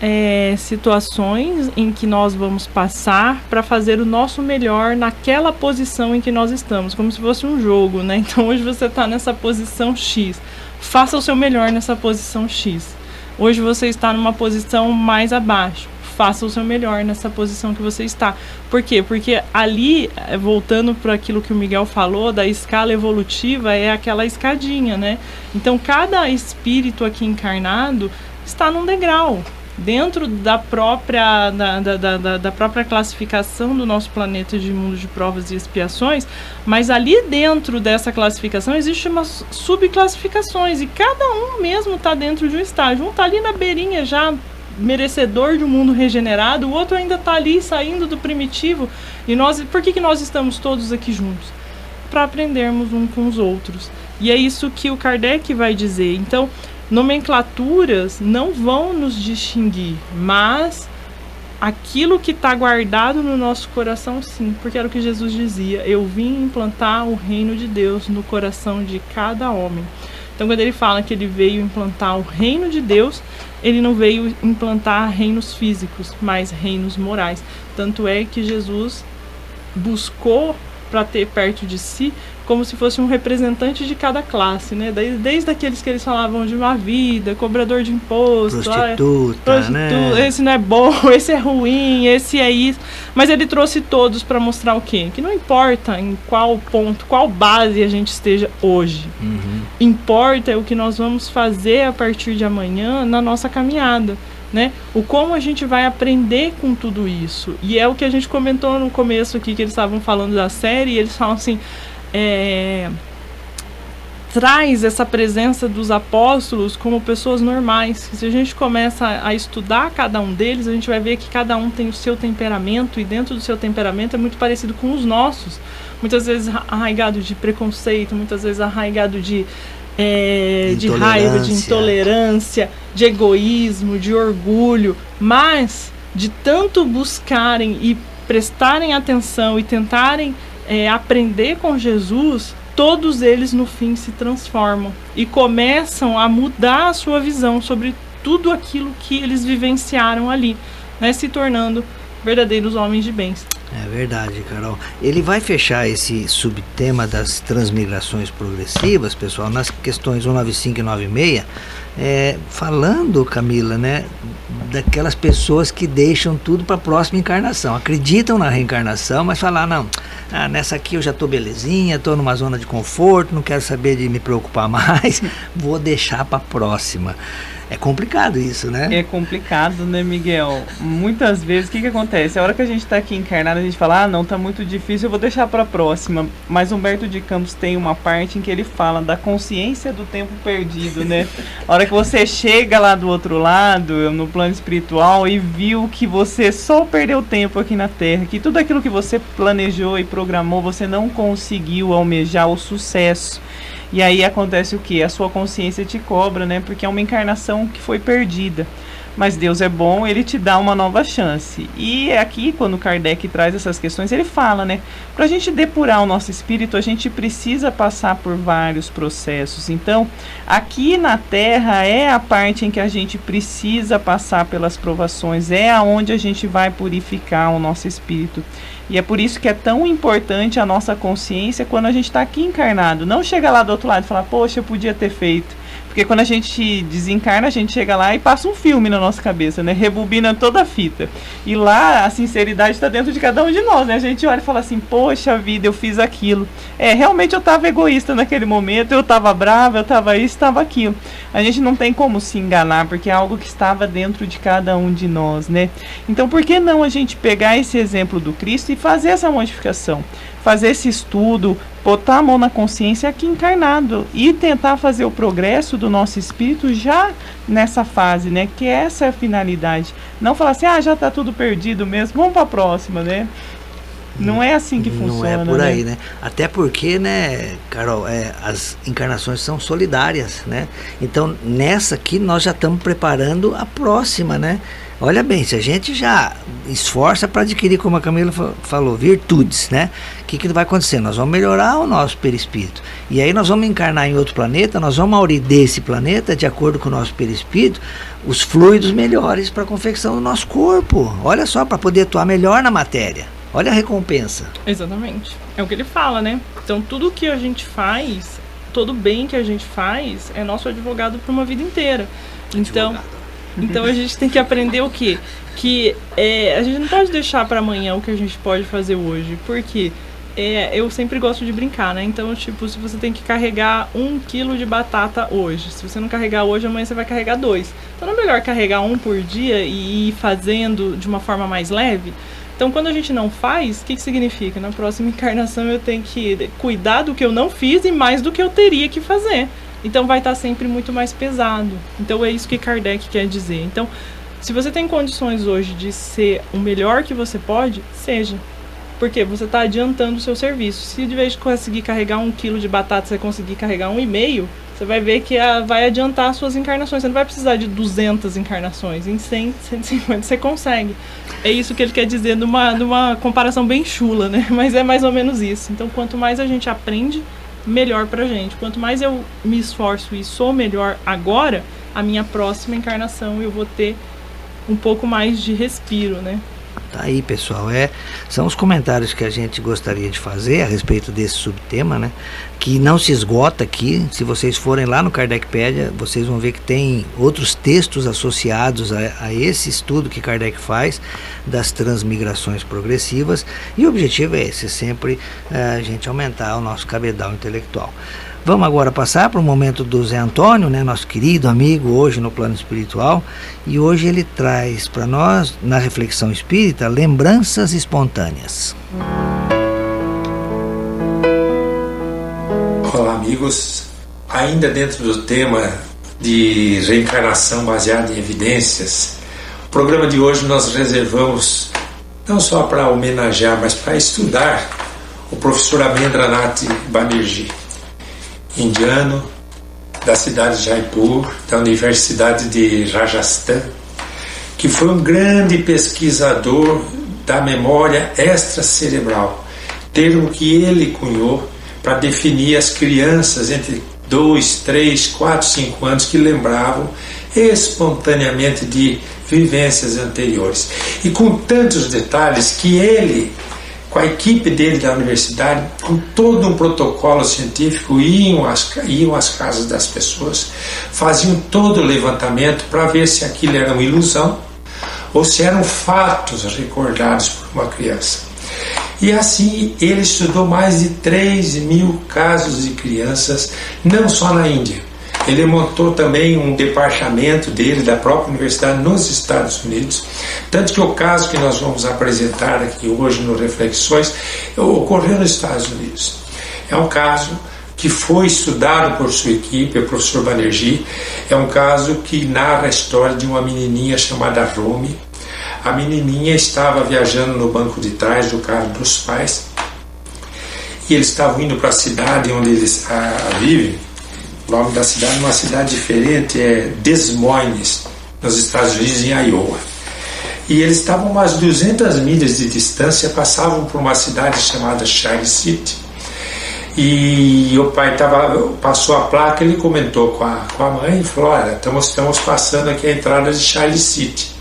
E: situações em que nós vamos passar para fazer o nosso melhor naquela posição em que nós estamos, como se fosse um jogo, né? Então hoje você está nessa posição X, faça o seu melhor nessa posição X. Hoje você está numa posição mais abaixo, faça o seu melhor nessa posição que você está. Por quê? Porque ali, voltando para aquilo que o Miguel falou, da escala evolutiva, é aquela escadinha, né? Então, cada espírito aqui encarnado está num degrau, dentro da própria, da própria classificação do nosso planeta de mundo de provas e expiações, mas ali dentro dessa classificação existem umas subclassificações, e cada um mesmo está dentro de um estágio. Um está ali na beirinha já, merecedor de um mundo regenerado, o outro ainda está ali saindo do primitivo. E nós, por que nós estamos todos aqui juntos? Para aprendermos uns com os outros. E é isso que o Kardec vai dizer. Então, nomenclaturas não vão nos distinguir, mas aquilo que está guardado no nosso coração, sim, porque era o que Jesus dizia: eu vim implantar o reino de Deus no coração de cada homem. Então, quando ele fala que ele veio implantar o reino de Deus, ele não veio implantar reinos físicos, mas reinos morais. Tanto é que Jesus buscou para ter perto de si como se fosse um representante de cada classe, né? Desde aqueles que eles falavam de má vida, cobrador de imposto,
B: prostituta, né?
E: Esse não é bom, esse é ruim, esse é isso. Mas ele trouxe todos para mostrar o quê? Que não importa em qual ponto, qual base a gente esteja hoje. Importa é o que nós vamos fazer a partir de amanhã na nossa caminhada, né? O como a gente vai aprender com tudo isso. E é o que a gente comentou no começo aqui, que eles estavam falando da série, e eles falam assim, traz essa presença dos apóstolos como pessoas normais. Se a gente começa a estudar cada um deles, a gente vai ver que cada um tem o seu temperamento, e dentro do seu temperamento é muito parecido com os nossos. Muitas vezes arraigado de preconceito, muitas vezes arraigado de raiva, de intolerância, de egoísmo, de orgulho, mas de tanto buscarem e prestarem atenção e tentarem aprender com Jesus, todos eles no fim se transformam e começam a mudar a sua visão sobre tudo aquilo que eles vivenciaram ali, né, se tornando verdadeiros homens de bens.
B: É verdade, Carol. Ele vai fechar esse subtema das transmigrações progressivas, pessoal, nas questões 195 e 96, falando, Camila, né, daquelas pessoas que deixam tudo para a próxima encarnação. Acreditam na reencarnação, mas falam, não, nessa aqui eu já estou belezinha, estou numa zona de conforto, não quero saber de me preocupar mais, vou deixar para a próxima. É complicado isso, né?
C: É complicado, né, Miguel? Muitas vezes, o que acontece? A hora que a gente está aqui encarnado, a gente fala, não, tá muito difícil, eu vou deixar para a próxima. Mas Humberto de Campos tem uma parte em que ele fala da consciência do tempo perdido, né? A hora que você chega lá do outro lado, no plano espiritual, e viu que você só perdeu tempo aqui na Terra, que tudo aquilo que você planejou e programou, você não conseguiu almejar o sucesso. E aí acontece o que? A sua consciência te cobra, né? Porque é uma encarnação que foi perdida. Mas Deus é bom, Ele te dá uma nova chance. E aqui, quando Kardec traz essas questões, ele fala, né? Para a gente depurar o nosso espírito, a gente precisa passar por vários processos. Então, aqui na Terra é a parte em que a gente precisa passar pelas provações, é aonde a gente vai purificar o nosso espírito. E é por isso que é tão importante a nossa consciência quando a gente está aqui encarnado. Não chega lá do outro lado e falar, poxa, eu podia ter feito. Porque quando a gente desencarna, a gente chega lá e passa um filme na nossa cabeça, né? Rebobina toda a fita. E lá a sinceridade está dentro de cada um de nós, né? A gente olha e fala assim, poxa vida, eu fiz aquilo. Realmente eu estava egoísta naquele momento, eu estava brava, eu estava isso, estava aquilo. A gente não tem como se enganar, porque é algo que estava dentro de cada um de nós, né? Então por que não a gente pegar esse exemplo do Cristo e fazer essa modificação? Fazer esse estudo, botar a mão na consciência aqui encarnado e tentar fazer o progresso do nosso espírito já nessa fase, né? Que essa é a finalidade. Não falar assim, já tá tudo perdido mesmo, vamos para a próxima, né? Não é assim que funciona.
B: Não é por aí, né? Até porque, né, Carol, as encarnações são solidárias, né? Então, nessa aqui nós já estamos preparando a próxima, né? Olha bem, se a gente já esforça para adquirir, como a Camila falou, virtudes, né? O que vai acontecer? Nós vamos melhorar o nosso perispírito. E aí nós vamos encarnar em outro planeta, nós vamos aurir desse planeta, de acordo com o nosso perispírito, os fluidos melhores para a confecção do nosso corpo. Olha só, para poder atuar melhor na matéria. Olha a recompensa.
E: Exatamente. É o que ele fala, né? Então tudo que a gente faz, todo bem que a gente faz, é nosso advogado para uma vida inteira. Então a gente tem que aprender o quê? que a gente não pode deixar para amanhã o que a gente pode fazer hoje, porque eu sempre gosto de brincar, né? Então, tipo, se você tem que carregar 1 quilo de batata hoje, se você não carregar hoje, amanhã você vai carregar 2. Então, não é melhor carregar 1 por dia e ir fazendo de uma forma mais leve? Então, quando a gente não faz, o que significa? Na próxima encarnação eu tenho que cuidar do que eu não fiz e mais do que eu teria que fazer. Então, vai estar sempre muito mais pesado. Então, é isso que Kardec quer dizer. Então, se você tem condições hoje de ser o melhor que você pode, seja. Porque você está adiantando o seu serviço. Se de vez de conseguir carregar 1 quilo de batata, você conseguir carregar 1,5, você vai ver que vai adiantar as suas encarnações. Você não vai precisar de 200 encarnações. Em 100, 150 você consegue. É isso que ele quer dizer numa comparação bem chula, né? Mas é mais ou menos isso. Então, quanto mais a gente aprende, melhor pra gente. Quanto mais eu me esforço e sou melhor agora, a minha próxima encarnação eu vou ter um pouco mais de respiro, né?
B: Tá aí, pessoal, são os comentários que a gente gostaria de fazer a respeito desse subtema, né? Que não se esgota aqui. Se vocês forem lá no Kardecpedia, vocês vão ver que tem outros textos associados a esse estudo que Kardec faz das transmigrações progressivas, e o objetivo é esse, sempre a gente aumentar o nosso cabedal intelectual. Vamos agora passar para o momento do Zé Antônio, né, nosso querido amigo hoje no plano espiritual, e hoje ele traz para nós, na reflexão espírita, lembranças espontâneas.
F: Olá, amigos. Ainda dentro do tema de reencarnação baseada em evidências, o programa de hoje nós reservamos não só para homenagear, mas para estudar o professor Amendranath Banerjee, indiano, da cidade de Jaipur, da Universidade de Rajasthan, que foi um grande pesquisador da memória extracerebral, termo que ele cunhou para definir as crianças entre 2, 3, 4, 5 anos que lembravam espontaneamente de vivências anteriores. E com tantos detalhes que ele, com a equipe dele da universidade, com todo um protocolo científico, iam às casas das pessoas, faziam todo o levantamento para ver se aquilo era uma ilusão ou se eram fatos recordados por uma criança. E assim ele estudou mais de 3.000 casos de crianças, não só na Índia. Ele montou também um departamento dele, da própria universidade, nos Estados Unidos. Tanto que o caso que nós vamos apresentar aqui hoje no Reflexões ocorreu nos Estados Unidos. É um caso que foi estudado por sua equipe, o professor Banerjee. É um caso que narra a história de uma menininha chamada Romy. A menininha estava viajando no banco de trás do carro dos pais e eles estavam indo para a cidade onde eles vivem. O nome da cidade é uma cidade diferente, é Des Moines, nos Estados Unidos, em Iowa. E eles estavam umas 200 milhas de distância, passavam por uma cidade chamada Charlie City. E o pai passou a placa, ele comentou com a mãe e falou: olha, estamos passando aqui a entrada de Charlie City.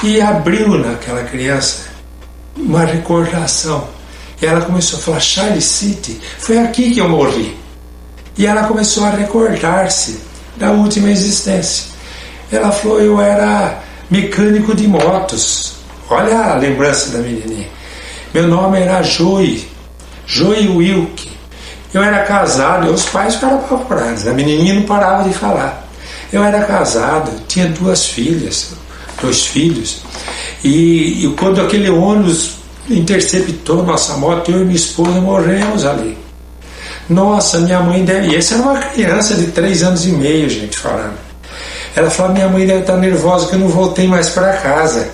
F: E abriu naquela criança uma recordação. E ela começou a falar: Charlie City, foi aqui que eu morri. E ela começou a recordar-se da última existência. Ela falou: eu era mecânico de motos. Olha a lembrança da menininha. Meu nome era Joey Wilke. Eu era casado, e os pais ficaram apavorados. A menininha não parava de falar. Eu era casado, tinha 2 filhas, 2 filhos. E quando aquele ônibus interceptou nossa moto, eu e minha esposa morremos ali. Nossa, minha mãe deve... E essa era uma criança de 3 anos e meio, gente, falando. Ela falou: minha mãe deve estar nervosa que eu não voltei mais para casa.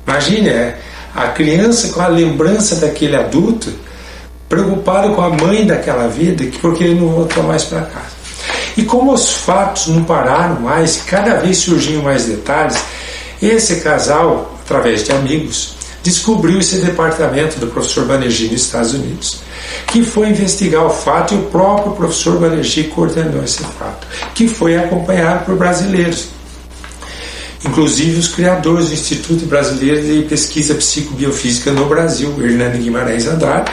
F: Imagine, a criança com a lembrança daquele adulto, preocupado com a mãe daquela vida, porque ele não voltou mais para casa. E como os fatos não pararam mais, cada vez surgiam mais detalhes, esse casal, através de amigos, descobriu esse departamento do professor Banerjee nos Estados Unidos, que foi investigar o fato, e o próprio professor Banerjee coordenou esse fato, que foi acompanhado por brasileiros, inclusive os criadores do Instituto Brasileiro de Pesquisa Psicobiofísica no Brasil, Hernani Guimarães Andrade,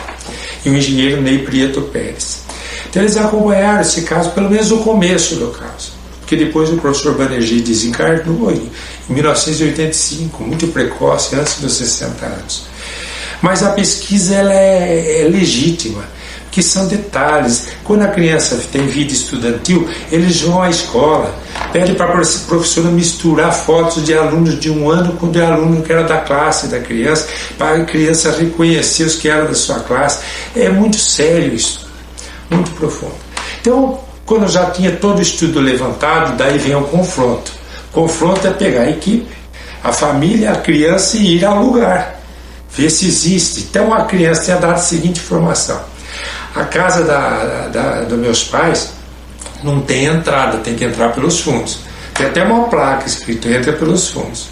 F: e o engenheiro Ney Prieto Pérez. Então eles acompanharam esse caso, pelo menos o começo do caso, porque porque depois o professor Banerjee desencarnou em 1985, muito precoce, antes dos 60 anos. Mas a pesquisa ela é legítima, que são detalhes. Quando a criança tem vida estudantil, eles vão à escola, pedem para a professora misturar fotos de alunos de um ano com de aluno que era da classe da criança, para a criança reconhecer os que eram da sua classe. É muito sério isso, muito profundo. Então, quando já tinha todo o estudo levantado, daí vem o confronto. O confronto é pegar a equipe, a família, a criança e ir ao lugar, ver se existe. Então a criança tinha dado a seguinte informação: a casa dos meus pais não tem entrada, tem que entrar pelos fundos. Tem até uma placa escrito: entra pelos fundos.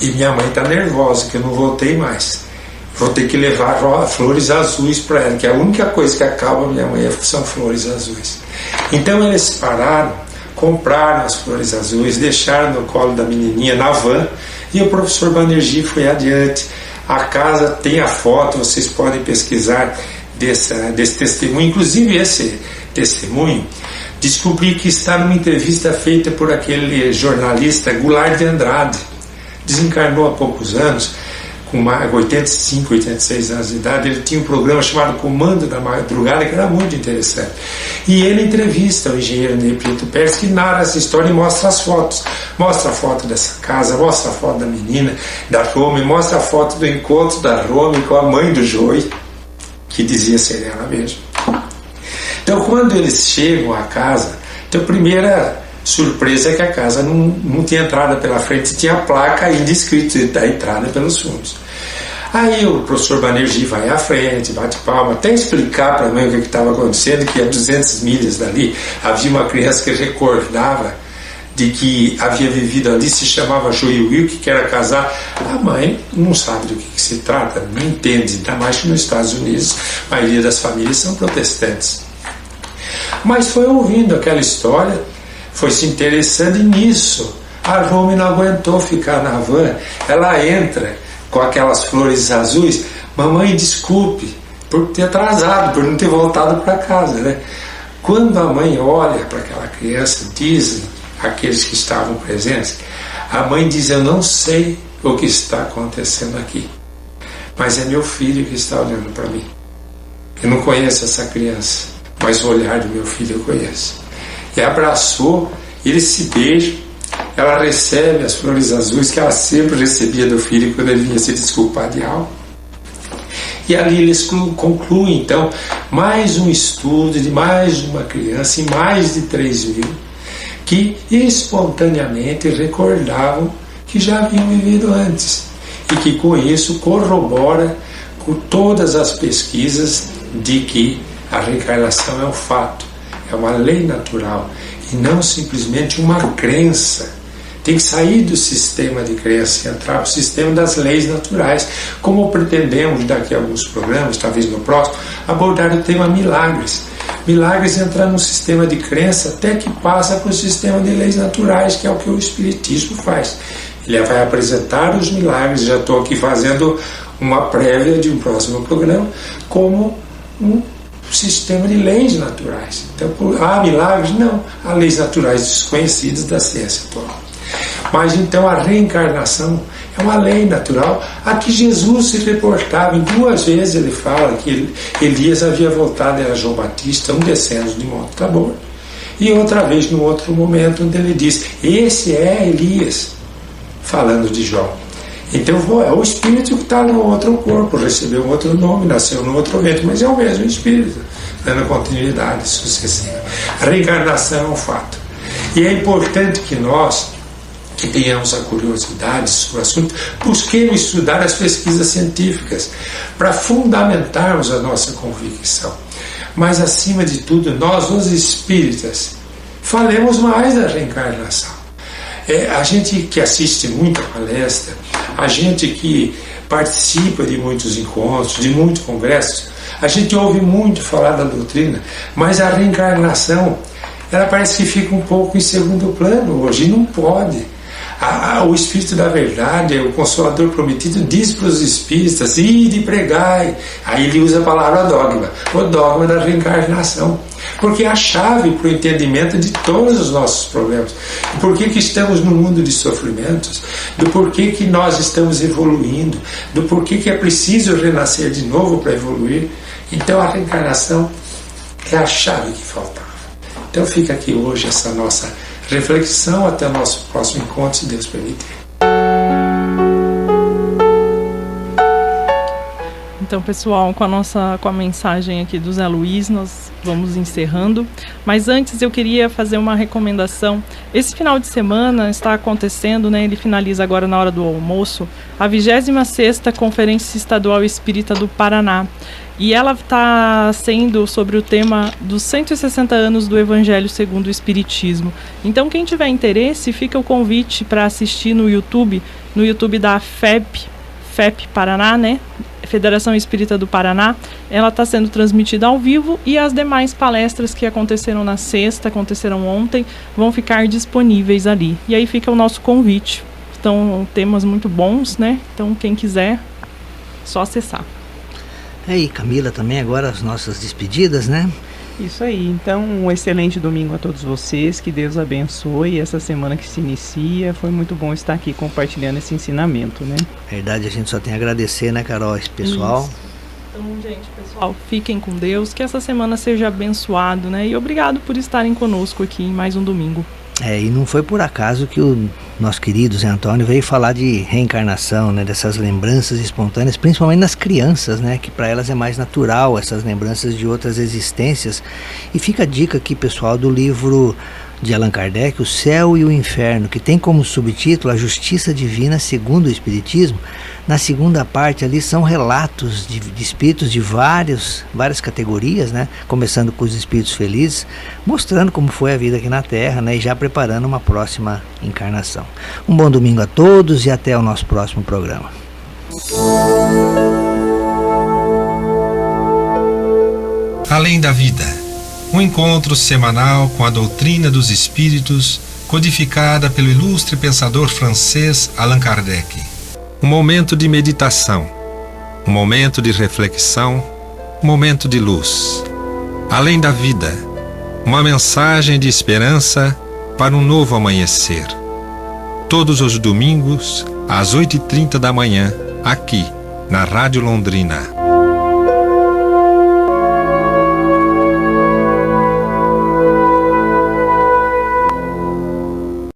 F: E minha mãe está nervosa, que eu não voltei mais. Vou ter que levar flores azuis para ela, que a única coisa que acalma minha mãe são flores azuis. Então eles pararam, compraram as flores azuis, deixaram no colo da menininha na van, e o professor Banerjee foi adiante. A casa tem a foto, vocês podem pesquisar desse testemunho. Inclusive esse testemunho descobri que está numa entrevista feita por aquele jornalista Goulart de Andrade. Desencarnou há poucos anos, com 85, 86 anos de idade. Ele tinha um programa chamado Comando da Madrugada, que era muito interessante. E ele entrevista o engenheiro Ney Prieto Pérez, que narra essa história e mostra as fotos. Mostra a foto dessa casa, mostra a foto da menina, da Rome, mostra a foto do encontro da Rome com a mãe do Joey, que dizia ser ela mesma. Então, quando eles chegam à casa, então a primeira surpresa é que a casa não tinha entrada pela frente, tinha a placa ainda escrito da entrada pelos fundos. Aí o professor Banerjee vai à frente, bate palma, até explicar para a mãe o que estava acontecendo, que a 200 milhas dali havia uma criança que recordava de que havia vivido ali, se chamava Joey Wilk, que era casar. A mãe não sabe do que se trata, não entende, ainda mais que nos Estados Unidos a maioria das famílias são protestantes. Mas foi ouvindo aquela história, foi se interessando nisso. A Rome não aguentou ficar na van, ela entra com aquelas flores azuis. Mamãe, desculpe por ter atrasado, por não ter voltado para casa, né? Quando a mãe olha para aquela criança, dizem aqueles que estavam presentes, a mãe diz: eu não sei o que está acontecendo aqui, mas é meu filho que está olhando para mim. Eu não conheço essa criança, mas o olhar do meu filho eu conheço. E abraçou, eles se beijam, ela recebe as flores azuis que ela sempre recebia do filho quando ele vinha se desculpar de algo. E ali eles concluem então mais um estudo de mais uma criança, e mais de 3.000 que espontaneamente recordavam que já haviam vivido antes, e que com isso corrobora com todas as pesquisas de que a reencarnação é um fato, é uma lei natural e não simplesmente uma crença. Tem que sair do sistema de crença e entrar no sistema das leis naturais, como pretendemos daqui a alguns programas, talvez no próximo, abordar o tema milagres. Milagres entrando no sistema de crença até que passa para o sistema de leis naturais, que é o que o Espiritismo faz. Ele vai apresentar os milagres, já estou aqui fazendo uma prévia de um próximo programa, como um sistema de leis naturais. Então, há milagres? Não. Há leis naturais desconhecidas da ciência atual. Mas então a reencarnação é uma lei natural a que Jesus se reportava. Em 2 vezes ele fala que Elias havia voltado, era João Batista, descendo de Monte Tabor. E outra vez, num outro momento, onde ele diz: esse é Elias, falando de João. Então é o espírito que está no outro corpo, recebeu um outro nome, nasceu no outro vento, mas é o mesmo espírito, dando continuidade sucessiva. A reencarnação é um fato. E é importante que nós, que tenhamos a curiosidade sobre o assunto, busquemos estudar as pesquisas científicas para fundamentarmos a nossa convicção. Mas, acima de tudo, nós, os espíritas, falemos mais da reencarnação. A gente que assiste muita palestra, a gente que participa de muitos encontros, de muitos congressos, a gente ouve muito falar da doutrina, mas a reencarnação, ela parece que fica um pouco em segundo plano hoje, e não pode. O Espírito da Verdade, o Consolador Prometido, diz para os espíritas: ide e pregai. Aí ele usa a palavra dogma, o dogma da reencarnação, porque é a chave para o entendimento de todos os nossos problemas. Do porquê que estamos no mundo de sofrimentos, do porquê que nós estamos evoluindo, do porquê que é preciso renascer de novo para evoluir. Então a reencarnação é a chave que faltava. Então fica aqui hoje essa nossa reflexão, até o nosso próximo encontro, se Deus permitir.
E: Então, pessoal, com a mensagem aqui do Zé Luiz, nós vamos encerrando. Mas antes eu queria fazer uma recomendação. Esse final de semana está acontecendo, né? Ele finaliza agora na hora do almoço, a 26ª Conferência Estadual Espírita do Paraná. E ela está sendo sobre o tema dos 160 anos do Evangelho segundo o Espiritismo. Então, quem tiver interesse, fica o convite para assistir no YouTube da FEP Paraná, né? Federação Espírita do Paraná. Ela está sendo transmitida ao vivo e as demais palestras que aconteceram na sexta, aconteceram ontem, vão ficar disponíveis ali. E aí fica o nosso convite. Então, temas muito bons, né? Então, quem quiser, só acessar.
B: E Camila, também agora as nossas despedidas, né?
C: Isso aí, então um excelente domingo a todos vocês, que Deus abençoe essa semana que se inicia. Foi muito bom estar aqui compartilhando esse ensinamento, né?
B: Verdade, a gente só tem a agradecer, né, Carol, esse pessoal.
E: Isso. Então, gente, pessoal, fiquem com Deus, que essa semana seja abençoado, né? E obrigado por estarem conosco aqui em mais um domingo.
B: E não foi por acaso que o nosso querido Zé Antônio veio falar de reencarnação, né, dessas lembranças espontâneas, principalmente nas crianças, né, que para elas é mais natural essas lembranças de outras existências. E fica a dica aqui, pessoal, do livro de Allan Kardec, O Céu e o Inferno, que tem como subtítulo A Justiça Divina segundo o Espiritismo. Na segunda parte ali são relatos de espíritos de várias categorias, né? Começando com os espíritos felizes, mostrando como foi a vida aqui na Terra, né? E já preparando uma próxima encarnação. Um bom domingo a todos e até o nosso próximo programa.
A: Além da vida, um encontro semanal com a doutrina dos espíritos, codificada pelo ilustre pensador francês Allan Kardec. Um momento de meditação, um momento de reflexão, um momento de luz. Além da vida, uma mensagem de esperança para um novo amanhecer. Todos os domingos, às 8h30 da manhã, aqui, na Rádio Londrina.